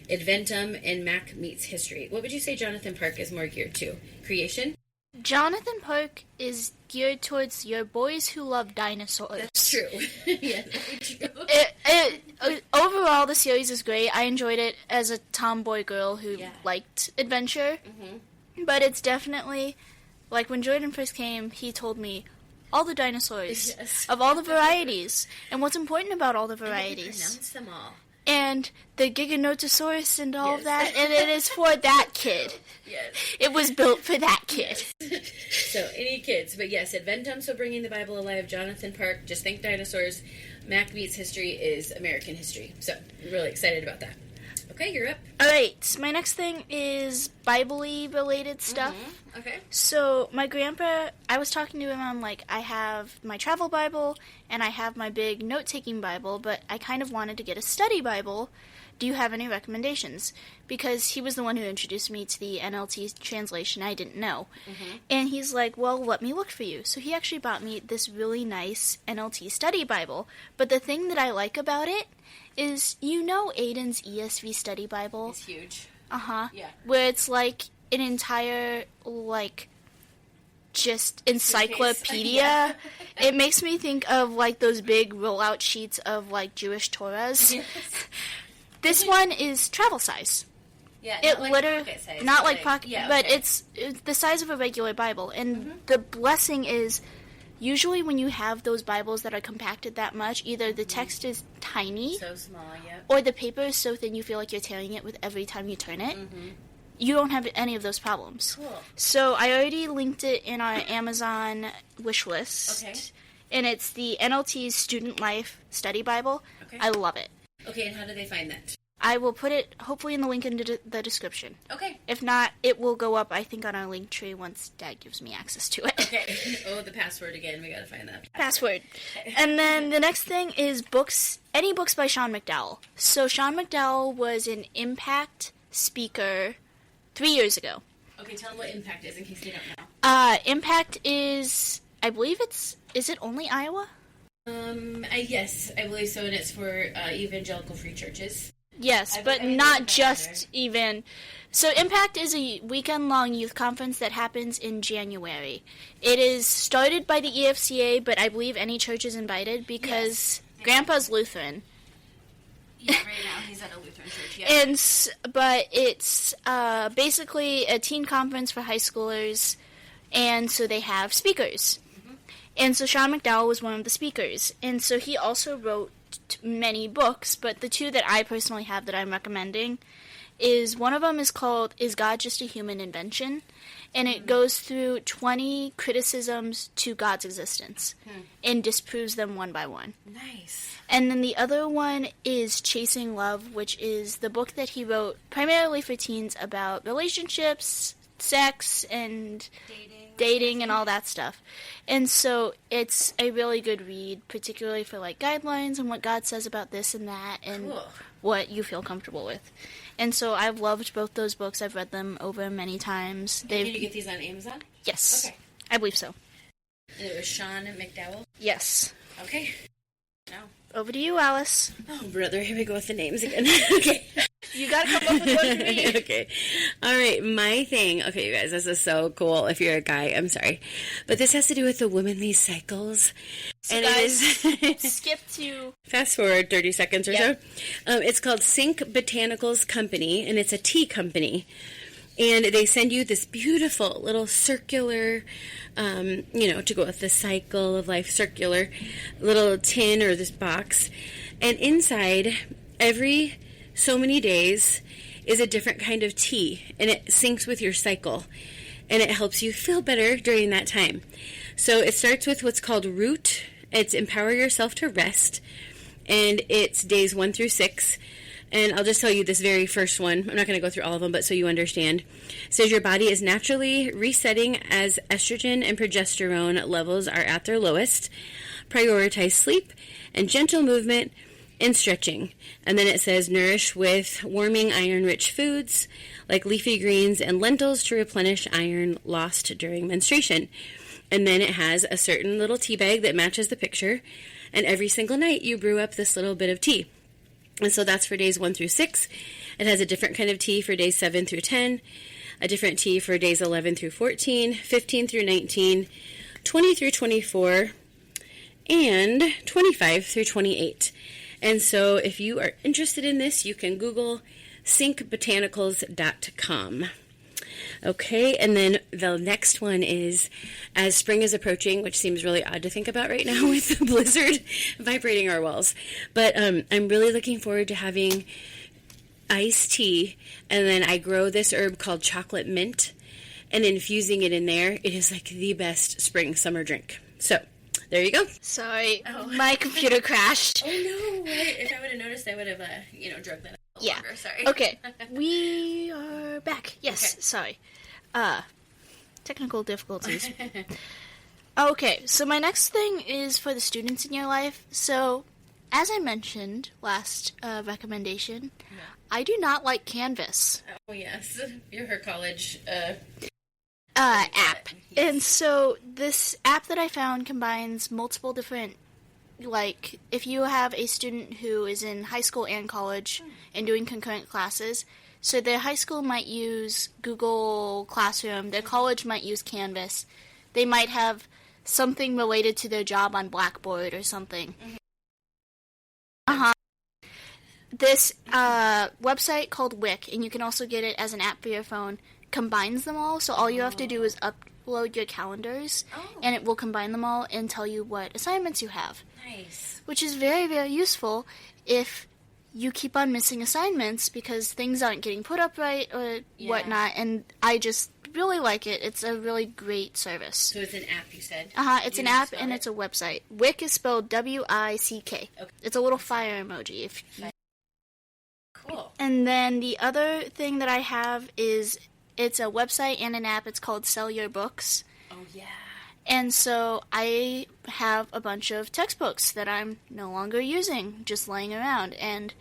Adventum, and Mac Meets History. What would you say Jonathan Park is more geared to? Creation? Jonathan Park is geared towards your boys who love dinosaurs. That's true. Yeah, that's true. Overall, the series is great. I enjoyed it as a tomboy girl who liked adventure. Mm-hmm. But it's definitely, like when Jordan first came, he told me all the dinosaurs of all the varieties and what's important about all the varieties. And pronounce them all. And the Giganotosaurus and all of that, and it is for that kid. Yes. It was built for that kid. Yes. So, any kids. But yes, Adventum, so bringing the Bible alive. Jonathan Park, just think dinosaurs. Mac Meets History is American history. So, I'm really excited about that. Okay, you're up. All right, my next thing is Bible-y related stuff. Mm-hmm. Okay. So, my grandpa, I was talking to him, I'm like, I have my travel Bible, and I have my big note-taking Bible, but I kind of wanted to get a study Bible. Do you have any recommendations? Because he was the one who introduced me to the NLT translation I didn't know. Mm-hmm. And he's like, well, let me look for you. So he actually bought me this really nice NLT study Bible. But the thing that I like about it is, you know Aiden's ESV study Bible? It's huge. Uh-huh. Yeah. Where it's like an entire, like, just encyclopedia. It makes me think of, like, those big rollout sheets of, like, Jewish Torahs. Yes. This one is travel size. Yeah, it not like pocket size. Not like pocket, yeah, but okay. it's the size of a regular Bible. And the blessing is, usually when you have those Bibles that are compacted that much, either the text is tiny, so small, or the paper is so thin you feel like you're tearing it with every time you turn it. Mm-hmm. You don't have any of those problems. Cool. So I already linked it in our Amazon wish list. Okay. And it's the NLT Student Life Study Bible. Okay. I love it. Okay, and how do they find that? I will put it, hopefully, in the link in the description. Okay. If not, it will go up, I think, on our link tree once Dad gives me access to it. Okay. Oh, the password again. We gotta find that. Password. Okay. And then the next thing is books, any books by Sean McDowell. So Sean McDowell was an Impact speaker 3 years ago. Okay, tell them what Impact is in case they don't know. Impact is, I believe is it only Iowa? Yes, I believe so, and it's for evangelical free churches. Yes, but not just even. So Impact is a weekend-long youth conference that happens in January. It is started by the EFCA, but I believe any church is invited because Grandpa's Lutheran. Yeah, right now he's at a Lutheran church, yeah. But it's basically a teen conference for high schoolers, and so they have speakers. And so Sean McDowell was one of the speakers. And so he also wrote many books, but the 2 that I personally have that I'm recommending is, one of them is called Is God Just a Human Invention? And it goes through 20 criticisms to God's existence and disproves them one by one. Nice. And then the other one is Chasing Love, which is the book that he wrote primarily for teens about relationships, sex, and dating and all that stuff. And so it's a really good read, particularly for like guidelines and what God says about this and that and what you feel comfortable with. And so I've loved both those books. I've read them over many times. Did you get these on Amazon? Yes. Okay. I believe so. And it was Sean McDowell? Yes. Okay. No. Over to you, Alice. Oh, brother, here we go with the names again. Okay. You gotta come up with one for me. Okay. All right, my thing. Okay, you guys, this is so cool. If you're a guy, I'm sorry. But this has to do with the womanly cycles. So and guys, it is... skip to... Fast forward 30 seconds or so. It's called Sync Botanicals Company, and it's a tea company. And they send you this beautiful little circular, to go with the cycle of life, circular little tin or this box. And inside, every so many days is a different kind of tea, and it syncs with your cycle, and it helps you feel better during that time. So it starts with what's called Root. It's Empower Yourself to Rest, and it's days 1 through 6. And I'll just tell you this very first one. I'm not going to go through all of them, but so you understand. It says your body is naturally resetting as estrogen and progesterone levels are at their lowest. Prioritize sleep and gentle movement and stretching. And then it says nourish with warming iron-rich foods like leafy greens and lentils to replenish iron lost during menstruation. And then it has a certain little tea bag that matches the picture. And every single night you brew up this little bit of tea. And so that's for days 1 through 6. It has a different kind of tea for days 7 through 10, a different tea for days 11 through 14, 15 through 19, 20 through 24, and 25 through 28. And so if you are interested in this, you can Google syncbotanicals.com. Okay, and then the next one is, as spring is approaching, which seems really odd to think about right now with the blizzard vibrating our walls, but I'm really looking forward to having iced tea, and then I grow this herb called chocolate mint, and infusing it in there, it is like the best spring-summer drink. So, there you go. Sorry, my computer crashed. Oh no, right. If I would have noticed, I would have, drugged that up a little longer. Sorry. Okay, we are back. Yes, okay. Sorry. Technical difficulties. Okay, so my next thing is for the students in your life. So, as I mentioned last recommendation, I do not like Canvas. Oh, yes. You're her college app. Yes. And so this app that I found combines multiple different, like, if you have a student who is in high school and college and doing concurrent classes, so their high school might use Google Classroom, their college might use Canvas, they might have something related to their job on Blackboard or something. This website called Wick, and you can also get it as an app for your phone, combines them all, so all you have to do is upload your calendars, and it will combine them all and tell you what assignments you have. Nice. Which is very, very useful if you keep on missing assignments because things aren't getting put up right or whatnot, and I just really like it. It's a really great service. So it's an app, you said? It's an app and it's a website. Wick is spelled W-I-C-K. Okay. It's a little fire emoji. Cool. And then the other thing that I have is it's a website and an app. It's called Sell Your Books. Oh, yeah. And so I have a bunch of textbooks that I'm no longer using, just laying around. And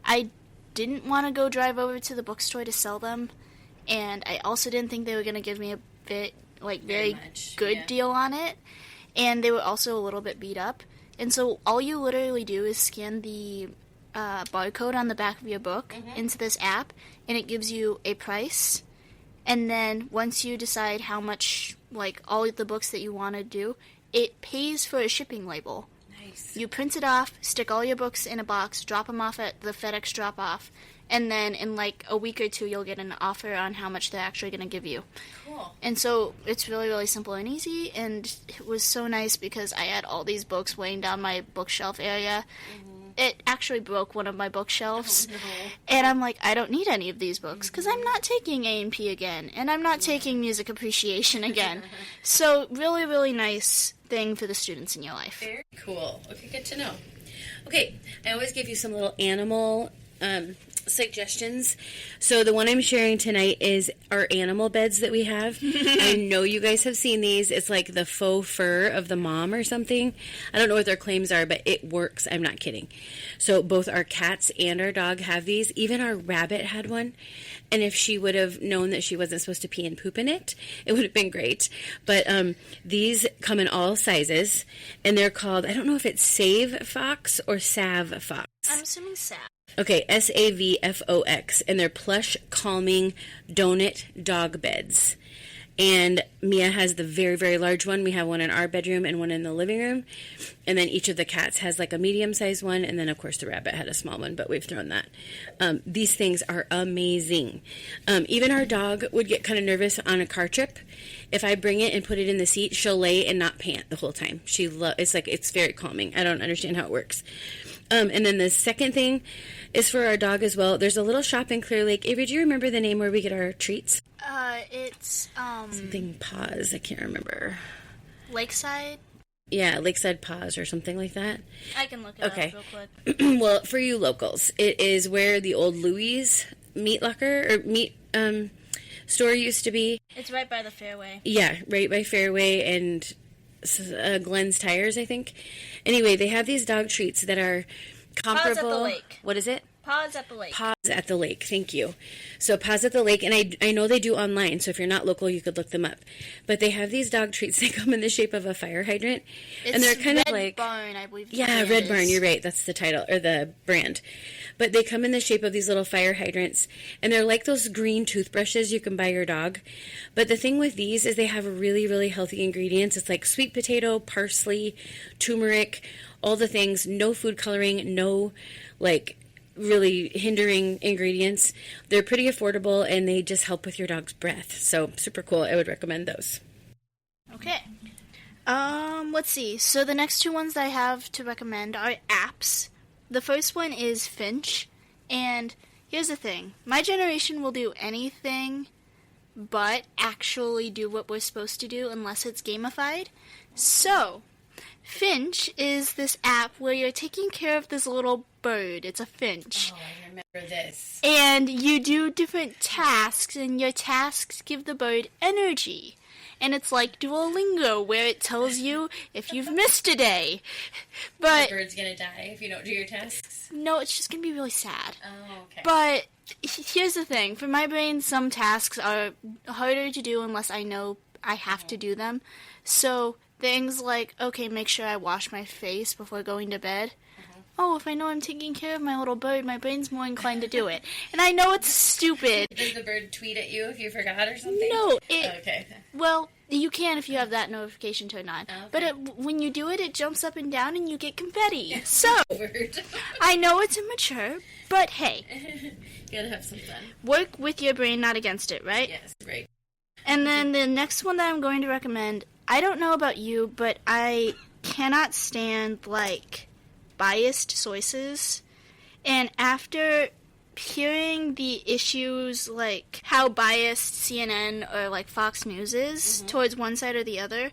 I didn't want to go drive over to the bookstore to sell them. And I also didn't think they were going to give me a very good deal on it. And they were also a little bit beat up. And so all you literally do is scan the barcode on the back of your book into this app, and it gives you a price. And then once you decide how much, all of the books that you want to do, it pays for a shipping label. Nice. You print it off, stick all your books in a box, drop them off at the FedEx drop-off, and then in a week or two you'll get an offer on how much they're actually going to give you. Cool. And so it's really, really simple and easy, and it was so nice because I had all these books weighing down my bookshelf area. It actually broke one of my bookshelves, and I'm like, I don't need any of these books, because I'm not taking A&P again, and I'm not taking music appreciation again. So, really, really nice thing for the students in your life. Very cool. Okay, good to know. Okay, I always give you some little animal suggestions. So the one I'm sharing tonight is our animal beds that we have. I know you guys have seen these. It's like the faux fur of the mom or something. I don't know what their claims are, but it works. I'm not kidding. So both our cats and our dog have these. Even our rabbit had one. And if she would have known that she wasn't supposed to pee and poop in it, it would have been great. But these come in all sizes, and they're called, I don't know if it's Save Fox or Sav Fox. I'm assuming Sav. Okay, SAVFOX, and they're plush, calming donut dog beds. And Mia has the very, very large one. We have one in our bedroom and one in the living room. And then each of the cats has like a medium-sized one. And then, of course, the rabbit had a small one, but we've thrown that. These things are amazing. Even our dog would get kind of nervous on a car trip. If I bring it and put it in the seat, she'll lay and not pant the whole time. It's very calming. I don't understand how it works. And then the second thing is for our dog as well. There's a little shop in Clear Lake. Avery, do you remember the name where we get our treats? It's Something Paws. I can't remember. Lakeside? Yeah, Lakeside Paws or something like that. I can look it up real quick. Well, for you locals, it is where the old Louis meat locker or meat store used to be. It's right by the Fairway. Yeah, right by Fairway and Glenn's Tires, I think. Anyway, they have these dog treats that are comparable. Paws at the Lake. What is it? Paws at the Lake. Paws at the Lake, thank you. So Paws at the Lake, and I know they do online, so if you're not local, you could look them up. But they have these dog treats. They come in the shape of a fire hydrant. And they're kind of like... Red Barn, I believe. Yeah, Red Barn, you're right. That's the title, or the brand. But they come in the shape of these little fire hydrants, and they're like those green toothbrushes you can buy your dog. But the thing with these is they have really, really healthy ingredients. It's like sweet potato, parsley, turmeric, all the things. No food coloring, no, really hindering ingredients. They're pretty affordable, and they just help with your dog's breath. So, super cool. I would recommend those. Okay. Let's see. So the next two ones that I have to recommend are apps. The first one is Finch, and here's the thing. My generation will do anything but actually do what we're supposed to do unless it's gamified. So, Finch is this app where you're taking care of this little bird. It's a finch. Oh, I remember this. And you do different tasks, and your tasks give the bird energy. And it's like Duolingo, where it tells you if you've missed a day. But the bird's gonna die if you don't do your tasks? No, it's just gonna be really sad. Oh, okay. But here's the thing. For my brain, some tasks are harder to do unless I know I have to do them. So things like, okay, make sure I wash my face before going to bed. Oh, if I know I'm taking care of my little bird, my brain's more inclined to do it. And I know it's stupid. Does the bird tweet at you if you forgot or something? No. Okay. Well, you can if you have that notification turned on. Okay. But when you do it, it jumps up and down and you get confetti. So, I know it's immature, but hey. You gotta have some fun. Work with your brain, not against it, right? Yes, right. And then the next one that I'm going to recommend, I don't know about you, but I cannot stand, biased sources. And after hearing the issues, how biased CNN or, Fox News is towards one side or the other,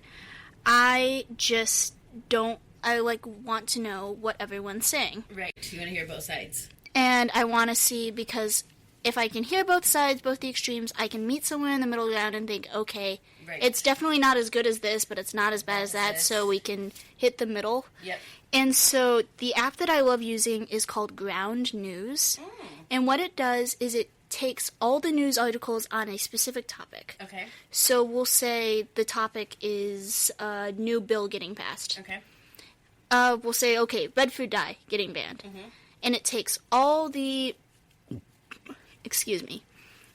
I just don't, want to know what everyone's saying. Right, you want to hear both sides. And I want to see, because if I can hear both sides, both the extremes, I can meet somewhere in the middle ground and think, okay, it's definitely not as good as this, but it's not as bad as that, so we can hit the middle. Yep. And so the app that I love using is called Ground News. And what it does is it takes all the news articles on a specific topic. Okay. So we'll say the topic is new bill getting passed. Okay. We'll say, okay, red food dye getting banned. And it takes all the,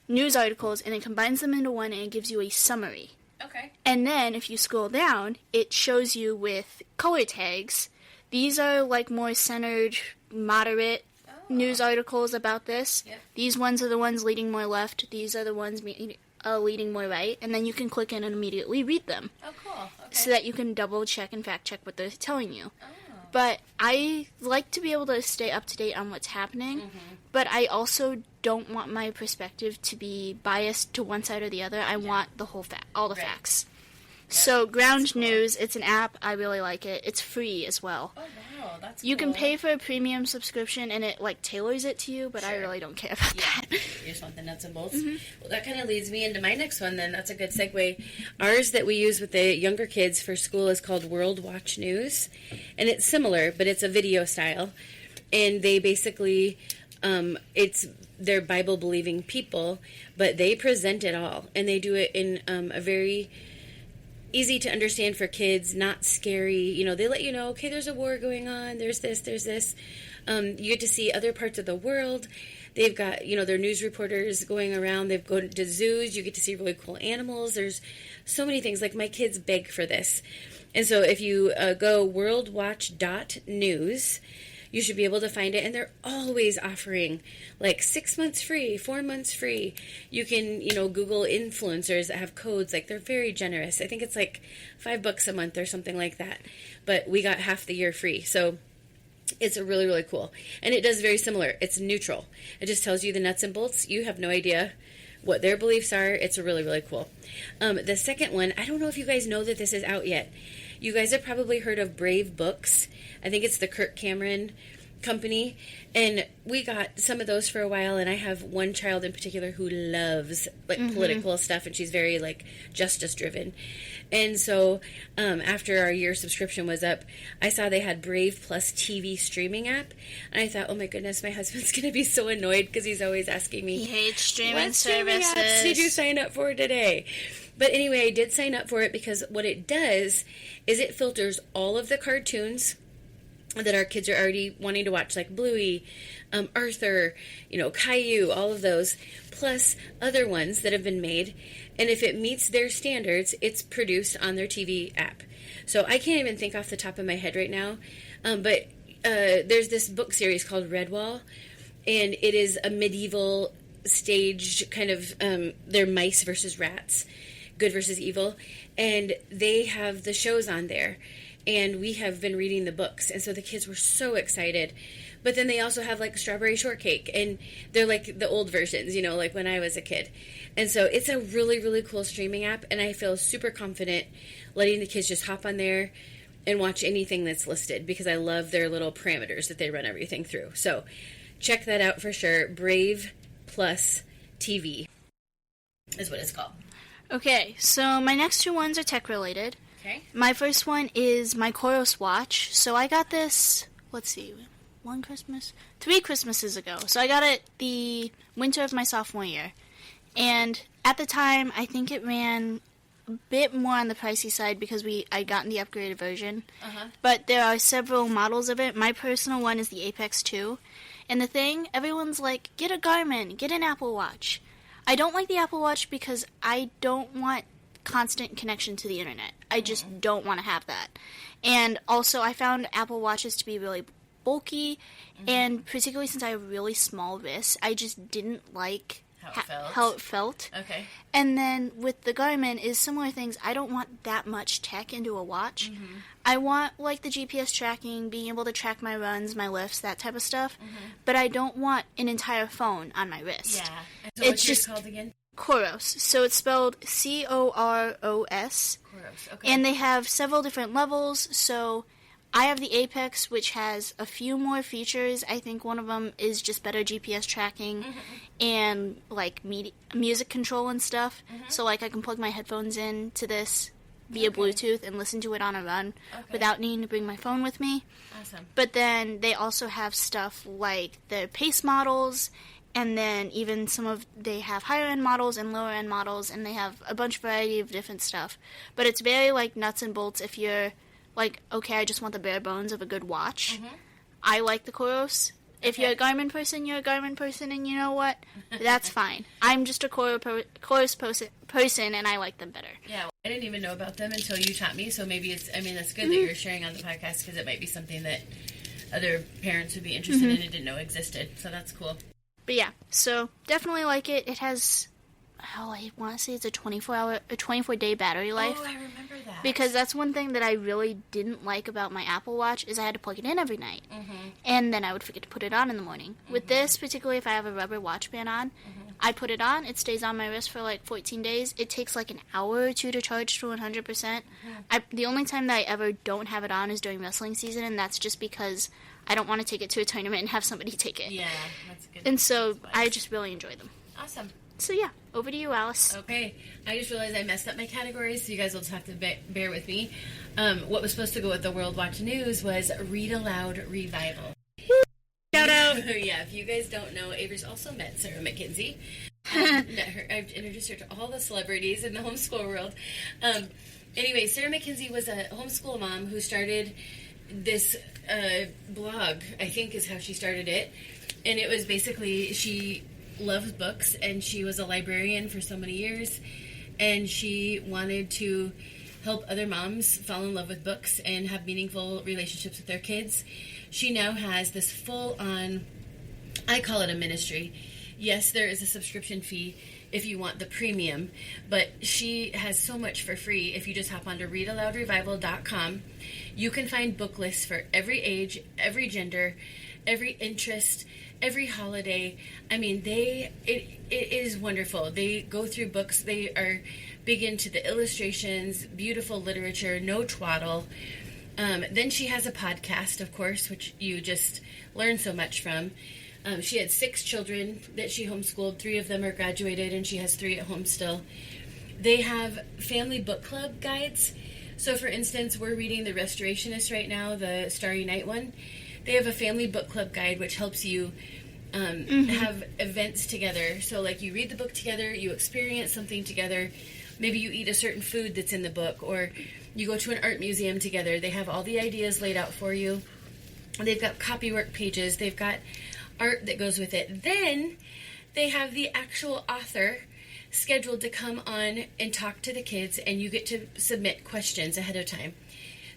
news articles, and it combines them into one, and it gives you a summary. Okay. And then if you scroll down, it shows you with color tags. These are more centered, moderate news articles about this. Yep. These ones are the ones leading more left. These are the ones leading more right. And then you can click in and immediately read them. Oh, cool. Okay. So that you can double check and fact check what they're telling you. Oh. But I like to be able to stay up to date on what's happening. But I also don't want my perspective to be biased to one side or the other. I want the whole all the facts. So Ground News, it's an app. I really like it. It's free as well. Oh, wow. Oh, that's You cool. can pay for a premium subscription, and it, like, tailors it to you, but I really don't care about that. You just want the nuts and bolts. Well, that kind of leads me into my next one, then. That's a good segue. Ours that we use with the younger kids for school is called World Watch News, and it's similar, but it's a video style, and they basically, they're Bible-believing people, but they present it all, and they do it in a very easy to understand for kids, not scary. You know, they let you know, okay, there's a war going on, there's this. You get to see other parts of the world. They've got, you know, their news reporters going around. They've gone to zoos. You get to see really cool animals. There's so many things. Like, my kids beg for this. And so if you go worldwatch.news, you should be able to find it. And they're always offering, like, 6 months free, 4 months free. You can, you know, Google influencers that have codes. Like, they're very generous. I think it's like $5 a month or something like that. But we got half the year free. So it's really, really cool. And it does very similar. It's neutral. It just tells you the nuts and bolts. You have no idea what their beliefs are. It's really, really cool. The second one, I don't know if you guys know that this is out yet. You guys have probably heard of Brave Books. I think it's the Kirk Cameron company. And we got some of those for a while. And I have one child in particular who loves, like, political stuff. And she's very, like, justice driven. And so after our year subscription was up, I saw they had Brave Plus TV streaming app. And I thought, oh my goodness, my husband's going to be so annoyed because he's always asking me, He hates streaming what streaming services. apps did you sign up for today? But anyway, I did sign up for it because what it does is it filters all of the cartoons that our kids are already wanting to watch, like Bluey, Arthur, you know, Caillou, all of those, plus other ones that have been made. And if it meets their standards, it's produced on their TV app. So I can't even think off the top of my head right now, but there's this book series called Redwall, and it is a medieval staged kind of, they're mice versus rats, good versus evil, and they have the shows on there. And we have been reading the books. And so the kids were so excited. But then they also have, like, Strawberry Shortcake. And they're like the old versions, you know, like when I was a kid. And so it's a really, really cool streaming app. And I feel super confident letting the kids just hop on there and watch anything that's listed. Because I love their little parameters that they run everything through. So check that out for sure. Brave Plus TV is what it's called. Okay, so my next two ones are tech related. Okay. My first one is my Coros watch. So I got this, 3 Christmases ago. So I got it the winter of my sophomore year. And at the time, I think it ran a bit more on the pricey side because I'd gotten the upgraded version. But there are several models of it. My personal one is the EP.12. And the thing, everyone's like, get a Garmin, get an Apple Watch. I don't like the Apple Watch because I don't want constant connection to the internet. I just don't want to have that. And also, I found Apple Watches to be really bulky, and particularly since I have really small wrists, I just didn't like how it felt. Okay. And then with the Garmin is similar things. I don't want that much tech into a watch. I want, like, the GPS tracking, being able to track my runs, my lifts, that type of stuff. But I don't want an entire phone on my wrist. Yeah. And so what's yours called again? Coros. So it's spelled Coros. Coros, okay. And they have several different levels. So I have the Apex, which has a few more features. I think one of them is just better GPS tracking and, like, music control and stuff. So, like, I can plug my headphones in to this via Bluetooth and listen to it on a run without needing to bring my phone with me. Awesome. But then they also have stuff like the pace models, and then even they have higher end models and lower end models, and they have a bunch of variety of different stuff. But it's very, like, nuts and bolts if you're like, okay, I just want the bare bones of a good watch. I like the Coros. If you're a Garmin person, you're a Garmin person, and you know what? That's fine. I'm just a Coros person, and I like them better. Yeah, I didn't even know about them until you taught me, so maybe that's good that you're sharing on the podcast, because it might be something that other parents would be interested in and didn't know existed, so that's cool. But yeah, so definitely like it. It has, I want to say it's a 24-day battery life. Oh, I remember that. Because that's one thing that I really didn't like about my Apple Watch is I had to plug it in every night. And then I would forget to put it on in the morning. With this, particularly if I have a rubber watch band on, I put it on. It stays on my wrist for like 14 days. It takes like an hour or two to charge to 100%. The only time that I ever don't have it on is during wrestling season, and that's just because I don't want to take it to a tournament and have somebody take it. Yeah, that's good. And so I just really enjoy them. Awesome. So yeah, over to you, Alice. Okay, I just realized I messed up my categories, so you guys will just have to bear with me. What was supposed to go with the World Watch News was Read Aloud Revival. Shout out. Yeah, if you guys don't know, Avery's also met Sarah McKenzie. I've introduced her to all the celebrities in the homeschool world. Anyway, Sarah McKenzie was a homeschool mom who started this blog, I think is how she started it. And it was basically, she loves books, and she was a librarian for so many years, and she wanted to help other moms fall in love with books and have meaningful relationships with their kids. She now has this full-on, I call it a ministry. Yes, there is a subscription fee if you want the premium, but she has so much for free. If you just hop onto readaloudrevival.com, you can find book lists for every age, every gender, every interest, every holiday. I mean, it is wonderful. They go through books. They are big into the illustrations, beautiful literature, no twaddle. Then she has a podcast, of course, which you just learn so much from. She had 6 children that she homeschooled. 3 of them are graduated, and she has 3 at home still. They have family book club guides. So, for instance, we're reading The Restorationist right now, the Starry Night one. They have a family book club guide, which helps you have events together. So, like, you read the book together, you experience something together. Maybe you eat a certain food that's in the book, or you go to an art museum together. They have all the ideas laid out for you. They've got copywork pages. They've got art that goes with it. Then they have the actual author scheduled to come on and talk to the kids, and you get to submit questions ahead of time.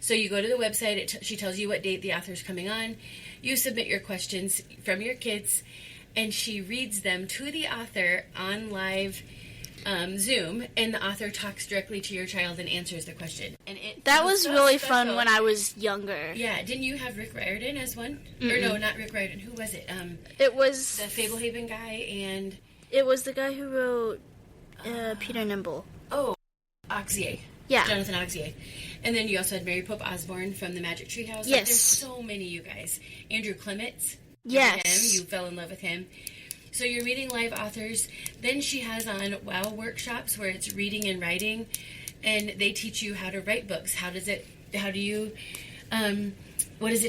So you go to the website, she tells you what date the author's coming on, you submit your questions from your kids, and she reads them to the author on live Zoom, and the author talks directly to your child and answers the question. And that was so really special. fun when I was younger. Yeah, didn't you have Rick Riordan as one? Or no, not Rick Riordan. Who was it? It was the Fablehaven guy, and it was the guy who wrote Peter Nimble. Oh, Auxier. Yeah, Jonathan Auxier. And then you also had Mary Pope Osborne from the Magic Tree House. Yes. Like, there's so many, you guys. Andrew Clements. Yes. You fell in love with him. So you're reading live authors. Then she has on WOW workshops where it's reading and writing, and they teach you how to write books. What does it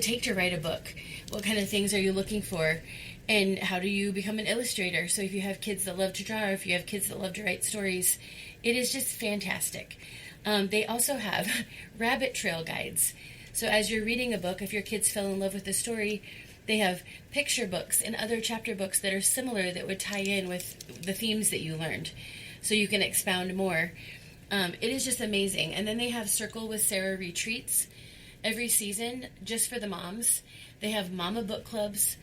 take to write a book? What kind of things are you looking for? And how do you become an illustrator? So if you have kids that love to draw, or if you have kids that love to write stories, it is just fantastic. They also have rabbit trail guides. So as you're reading a book, if your kids fell in love with the story, they have picture books and other chapter books that are similar that would tie in with the themes that you learned. So you can expound more. It is just amazing. And then they have Circle with Sarah retreats every season just for the moms. They have mama book clubs.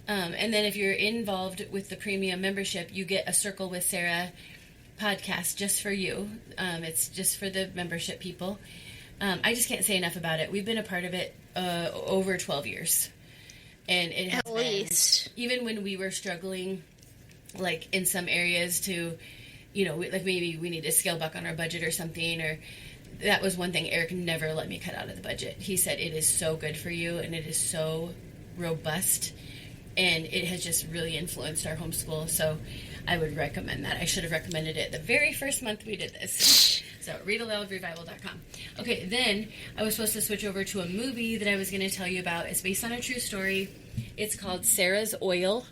And then if you're involved with the premium membership, you get a Circle with Sarah podcast just for you. It's just for the membership people. I just can't say enough about it. We've been a part of it over 12 years. And it has at least. Even when we were struggling, like in some areas to, like maybe we need to scale back on our budget or something, or that was one thing Eric never let me cut out of the budget. He said, it is so good for you, and it is so robust, and it has just really influenced our homeschool. So I would recommend that. I should have recommended it the very first month we did this. So readaloudrevival.com. Okay, then I was supposed to switch over to a movie that I was going to tell you about. It's based on a true story. It's called Sarah's Oil,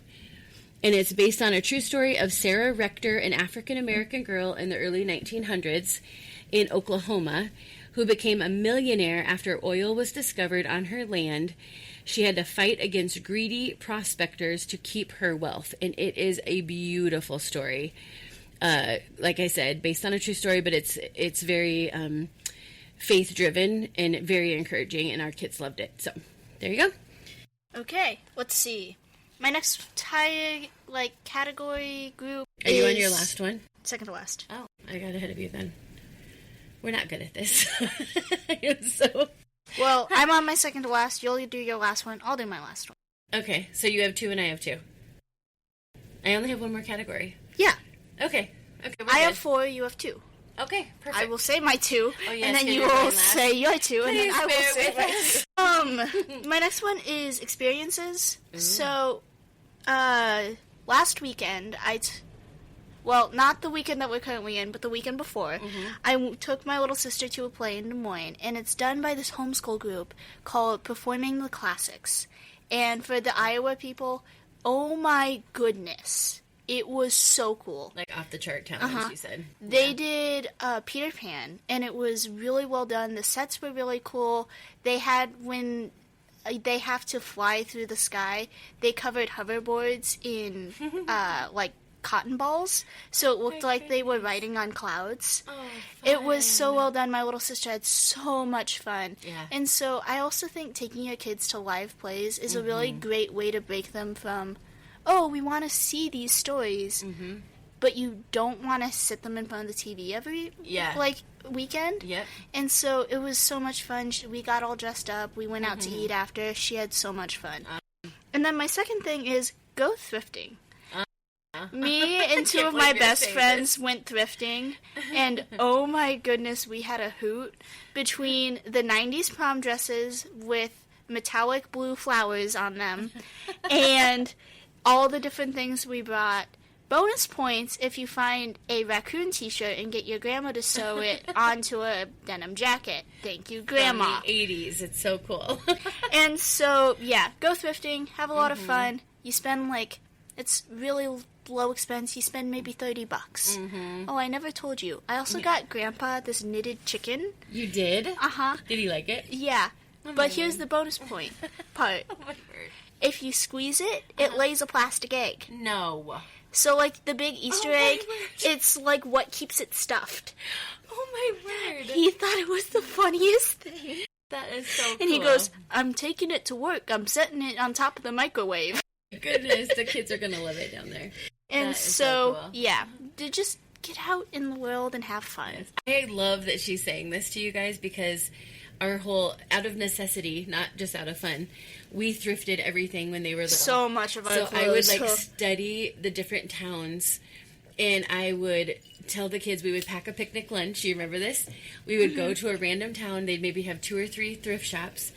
and it's based on a true story of Sarah Rector, an African-American girl in the early 1900s in Oklahoma, who became a millionaire after oil was discovered on her land. She had to fight against greedy prospectors to keep her wealth, and it is a beautiful story. Like I said, based on a true story, but it's very faith-driven and very encouraging, and our kids loved it. So, there you go. Okay, let's see. My next category group Are you on your last one? Second to last. Oh, I got ahead of you then. We're not good at this. Well, I'm on my second to last. You'll do your last one. I'll do my last one. Okay, so you have 2 and I have 2. I only have one more category. Yeah. Okay. Okay, we're I good. have 4, you have 2. Okay, perfect. I will say my 2, Oh, yes, and then you're you going will last. say your 2, and then Please I will bear say with my 2. My next one is experiences. Ooh. So, last weekend, well, not the weekend that we're currently in, but the weekend before, I took my little sister to a play in Des Moines, and it's done by this homeschool group called Performing the Classics. And for the Iowa people, oh my goodness, it was so cool. Like off the chart talent, you said. They did Peter Pan, and it was really well done. The sets were really cool. They had, when they have to fly through the sky, they covered hoverboards in, like, cotton balls, so it looked like they were riding on clouds. Oh, it was so well done. My little sister had so much fun. Yeah. And so I also think taking your kids to live plays is a really great way to break them from, oh, we want to see these stories, but you don't want to sit them in front of the TV every weekend. Yep. And so it was so much fun. We got all dressed up. We went out to eat after. She had so much fun. And then my second thing is go thrifting. Me and 2 of my best friends went thrifting, and oh my goodness, we had a hoot between the 90s prom dresses with metallic blue flowers on them and all the different things we brought. Bonus points if you find a raccoon t-shirt and get your grandma to sew it onto a denim jacket. Thank you, Grandma. From the 80s. It's so cool. And so, yeah, go thrifting, have a lot of fun. You spend, like, it's really low expense. You spend maybe $30. Oh, I never told you. I also got Grandpa this knitted chicken. You did? Uh-huh. Did he like it? Yeah. But here's the bonus point part. Oh, my word. If you squeeze it, it lays a plastic egg. No. So, like, the big Easter egg, word. it's, like, what keeps it stuffed. Oh, my word. He thought it was the funniest thing. That is so cool. And he goes, I'm taking it to work. I'm setting it on top of the microwave. Goodness, the kids are going to love it down there. And That is so, cool. yeah, to just get out in the world and have fun. I love that she's saying this to you guys because our whole, out of necessity, not just out of fun, we thrifted everything when they were little. So much of our So clothes. I would, study the different towns, and I would tell the kids we would pack a picnic lunch. You remember this? We would go to a random town. They'd maybe have 2 or 3 thrift shops.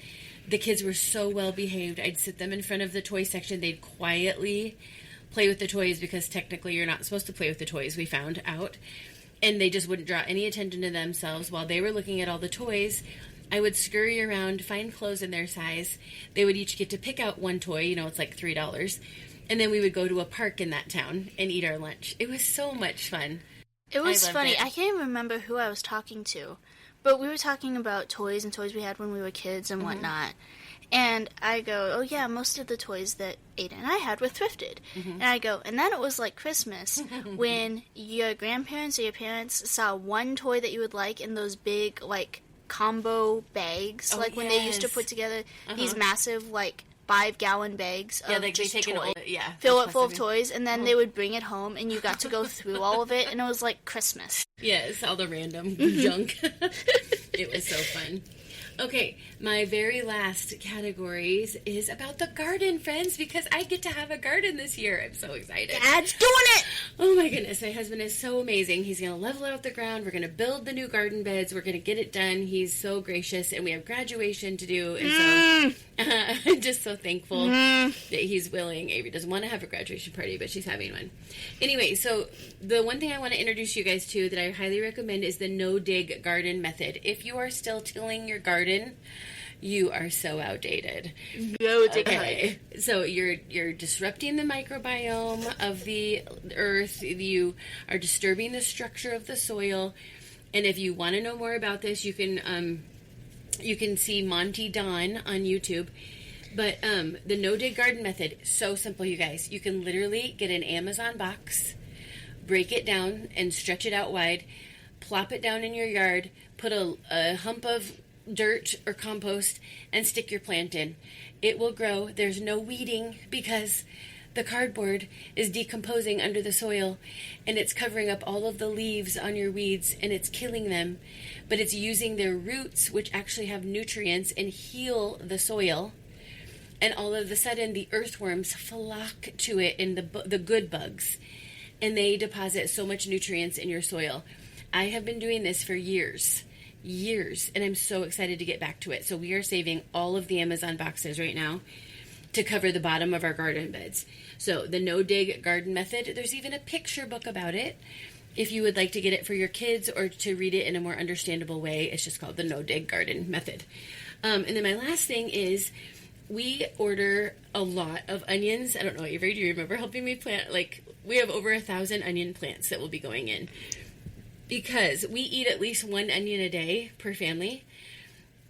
The kids were so well behaved. I'd sit them in front of the toy section. They'd quietly play with the toys because technically you're not supposed to play with the toys, we found out. And they just wouldn't draw any attention to themselves while they were looking at all the toys. I would scurry around, find clothes in their size. They would each get to pick out one toy. You know, it's like $3. And then we would go to a park in that town and eat our lunch. It was so much fun. It was loved funny. it. I can't even remember who I was talking to, but we were talking about toys and toys we had when we were kids and whatnot. And I go, oh yeah, most of the toys that Ada and I had were thrifted. And I go, and then it was like Christmas when your grandparents or your parents saw one toy that you would like in those big, like, combo bags. Oh, like when they used to yes. put together these massive, like, 5-gallon bags Yeah, of they just take an toys. old, Fill it full of toys, and then they would bring it home, and you got to go through all of it, and it was like Christmas. Yes, all the random junk. It was so fun. Okay, my very last categories is about the garden, friends, because I get to have a garden this year. I'm so excited. Dad's doing it! Oh my goodness, my husband is so amazing. He's going to level out the ground. We're going to build the new garden beds. We're going to get it done. He's so gracious, and we have graduation to do, and so I'm just so thankful that he's willing. Avery doesn't want to have a graduation party, but she's having one. Anyway, so the one thing I want to introduce you guys to that I highly recommend is the no-dig garden method. If you are still tilling your garden, you are so outdated. Okay, so you're disrupting the microbiome of the earth. You are disturbing the structure of the soil. And if you want to know more about this, you can see Monty Don on YouTube. But the no-dig garden method, so simple, you guys. You can literally get an Amazon box, break it down, and stretch it out wide, plop it down in your yard, put a hump of dirt or compost, and stick your plant in. It will grow. There's no weeding because the cardboard is decomposing under the soil, and it's covering up all of the leaves on your weeds, and it's killing them. But it's using their roots, which actually have nutrients and heal the soil. And all of a sudden, the earthworms flock to it, and the good bugs. and they deposit so much nutrients in your soil. I have been doing this for years, and I'm so excited to get back to it. So we are saving all of the Amazon boxes right now to cover the bottom of our garden beds. So the no-dig garden method, there's even a picture book about it. If you would like to get it for your kids or to read it in a more understandable way, it's just called the no-dig garden method. And then my last thing is we order a lot of onions. I don't know, Avery, do you remember helping me plant? Like, we have over 1,000 onion plants that will be going in because we eat at least 1 onion a day per family,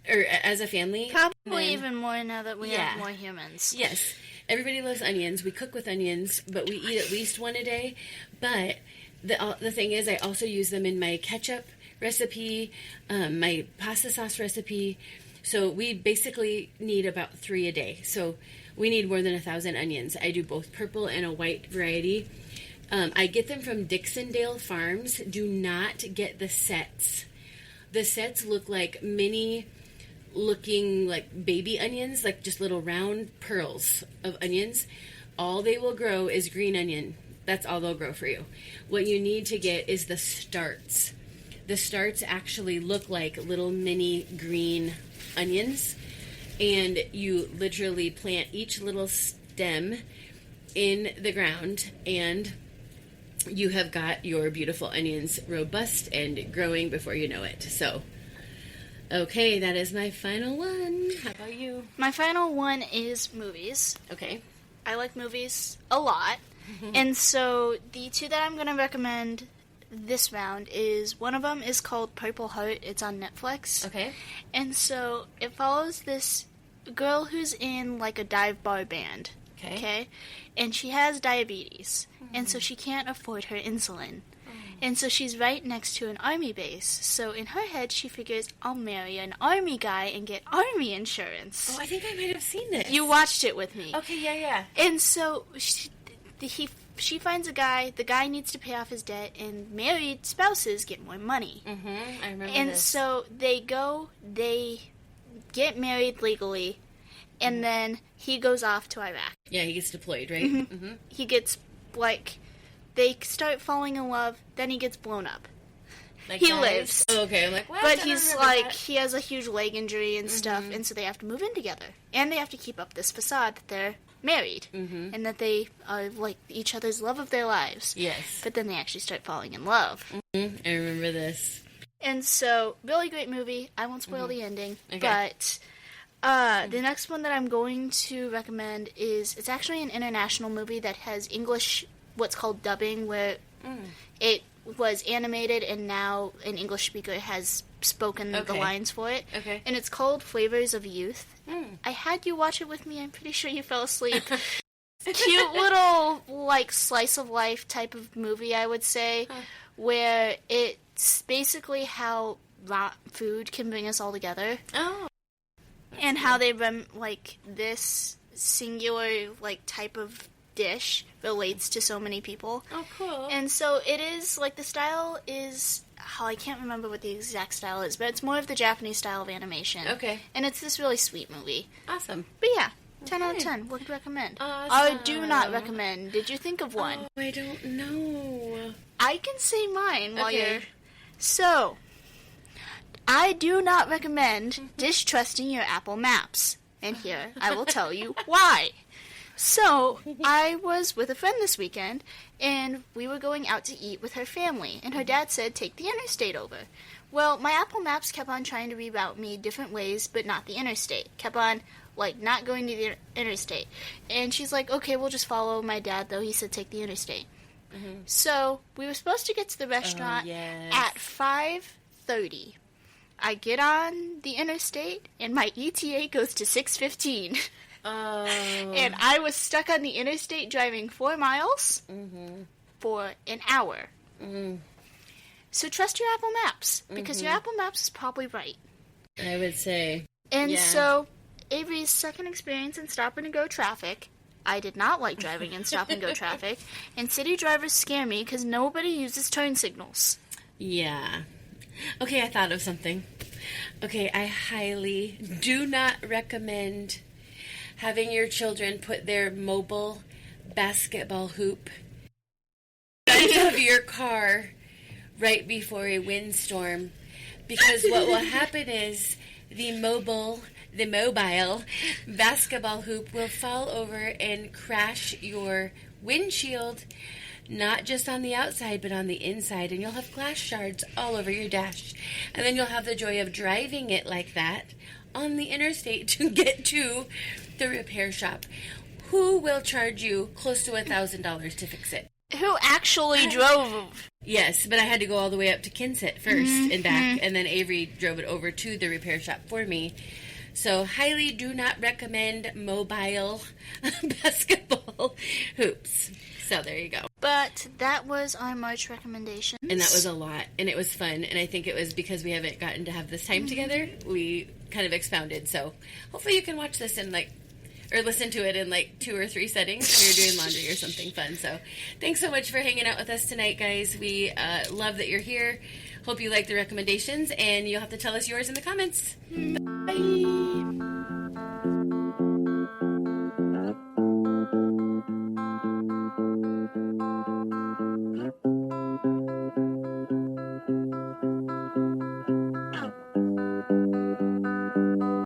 or as a family. Probably even more now that we have more humans. Yes. Everybody loves onions. We cook with onions, but we eat at least 1 a day. But the thing is, I also use them in my ketchup recipe, my pasta sauce recipe. So we basically need about 3 a day. So we need more than 1,000 onions. I do both purple and a white variety. I get them from Dixondale Farms. Do not get the sets. The sets look like mini looking like baby onions, like just little round pearls of onions. All they will grow is green onion. That's all they'll grow for you. What you need to get is the starts. The starts actually look like little mini green onions, and you literally plant each little stem in the ground, and you have got your beautiful onions robust and growing before you know it. So, okay, that is my final one. How about you? My final one is movies. Okay. I like movies a lot. And so the 2 that I'm going to recommend this round is, one of them is called Purple Heart. It's on Netflix. Okay. And so it follows this girl who's in like a dive bar band. Okay. And she has diabetes. And so she can't afford her insulin. And so she's right next to an army base. So in her head, she figures, I'll marry an army guy and get army insurance. Oh, I think I might have seen this. You watched it with me. Okay, yeah. And so she finds a guy. The guy needs to pay off his debt, and married spouses get more money. I remember and this. So they get married legally, and then he goes off to Iraq. Yeah, he gets deployed, right? He gets, like, they start falling in love, then he gets blown up. Like he dies? lives. Oh, okay, I'm like, what? But he's like, he has a huge leg injury and stuff, and so they have to move in together. And they have to keep up this facade that they're married, and that they are, like, each other's love of their lives. Yes. But then they actually start falling in love. I remember this. And so, really great movie. I won't spoil the ending. Okay. But the next one that I'm going to recommend is, it's actually an international movie that has English, what's called dubbing, where it was animated and now an English speaker has spoken the lines for it. Okay. And it's called Flavors of Youth. I had you watch it with me. I'm pretty sure you fell asleep. Cute little, like, slice of life type of movie, I would say, where it's basically how food can bring us all together. Oh. And how they run, like, this singular, like, type of dish relates to so many people. Oh, cool. And so it is, like, the style is, I can't remember what the exact style is, but it's more of the Japanese style of animation. Okay. And it's this really sweet movie. Awesome. But yeah, 10 out of 10. Would recommend. Awesome. I do not recommend. Did you think of one? Oh, I don't know. I can say mine while Okay. you're... So, I do not recommend distrusting your Apple Maps. And here, I will tell you why. So, I was with a friend this weekend, and we were going out to eat with her family, and her dad said, take the interstate over. Well, my Apple Maps kept on trying to reroute me different ways, but not the interstate. Kept on, like, not going to the interstate. And she's like, okay, we'll just follow my dad, though. He said, take the interstate. So, we were supposed to get to the restaurant at 5:30. I get on the interstate, and my ETA goes to 6:15. Oh. And I was stuck on the interstate driving 4 miles for an hour. So trust your Apple Maps, because your Apple Maps is probably right. I would say. And so, Avery's second experience in stop-and-go traffic, I did not like driving in stop-and-go traffic, and city drivers scare me because nobody uses turn signals. Yeah. Okay, I thought of something. Okay, I highly do not recommend having your children put their mobile basketball hoop. I front of your car right before a windstorm, because what will happen is the mobile basketball hoop will fall over and crash your windshield, not just on the outside, but on the inside, and you'll have glass shards all over your dash. And then you'll have the joy of driving it like that on the interstate to get to the repair shop, who will charge you close to $1,000 to fix it. Who actually drove? Yes, but I had to go all the way up to Kinset first and back, and then Avery drove it over to the repair shop for me. So, highly do not recommend mobile basketball hoops. So, there you go. But that was our March recommendations. And that was a lot, and it was fun, and I think it was because we haven't gotten to have this time together, we kind of expounded. So, hopefully you can watch this in or listen to it in 2 or 3 settings when you're doing laundry or something fun. So thanks so much for hanging out with us tonight, guys. We love that you're here. Hope you like the recommendations, and you'll have to tell us yours in the comments. Bye.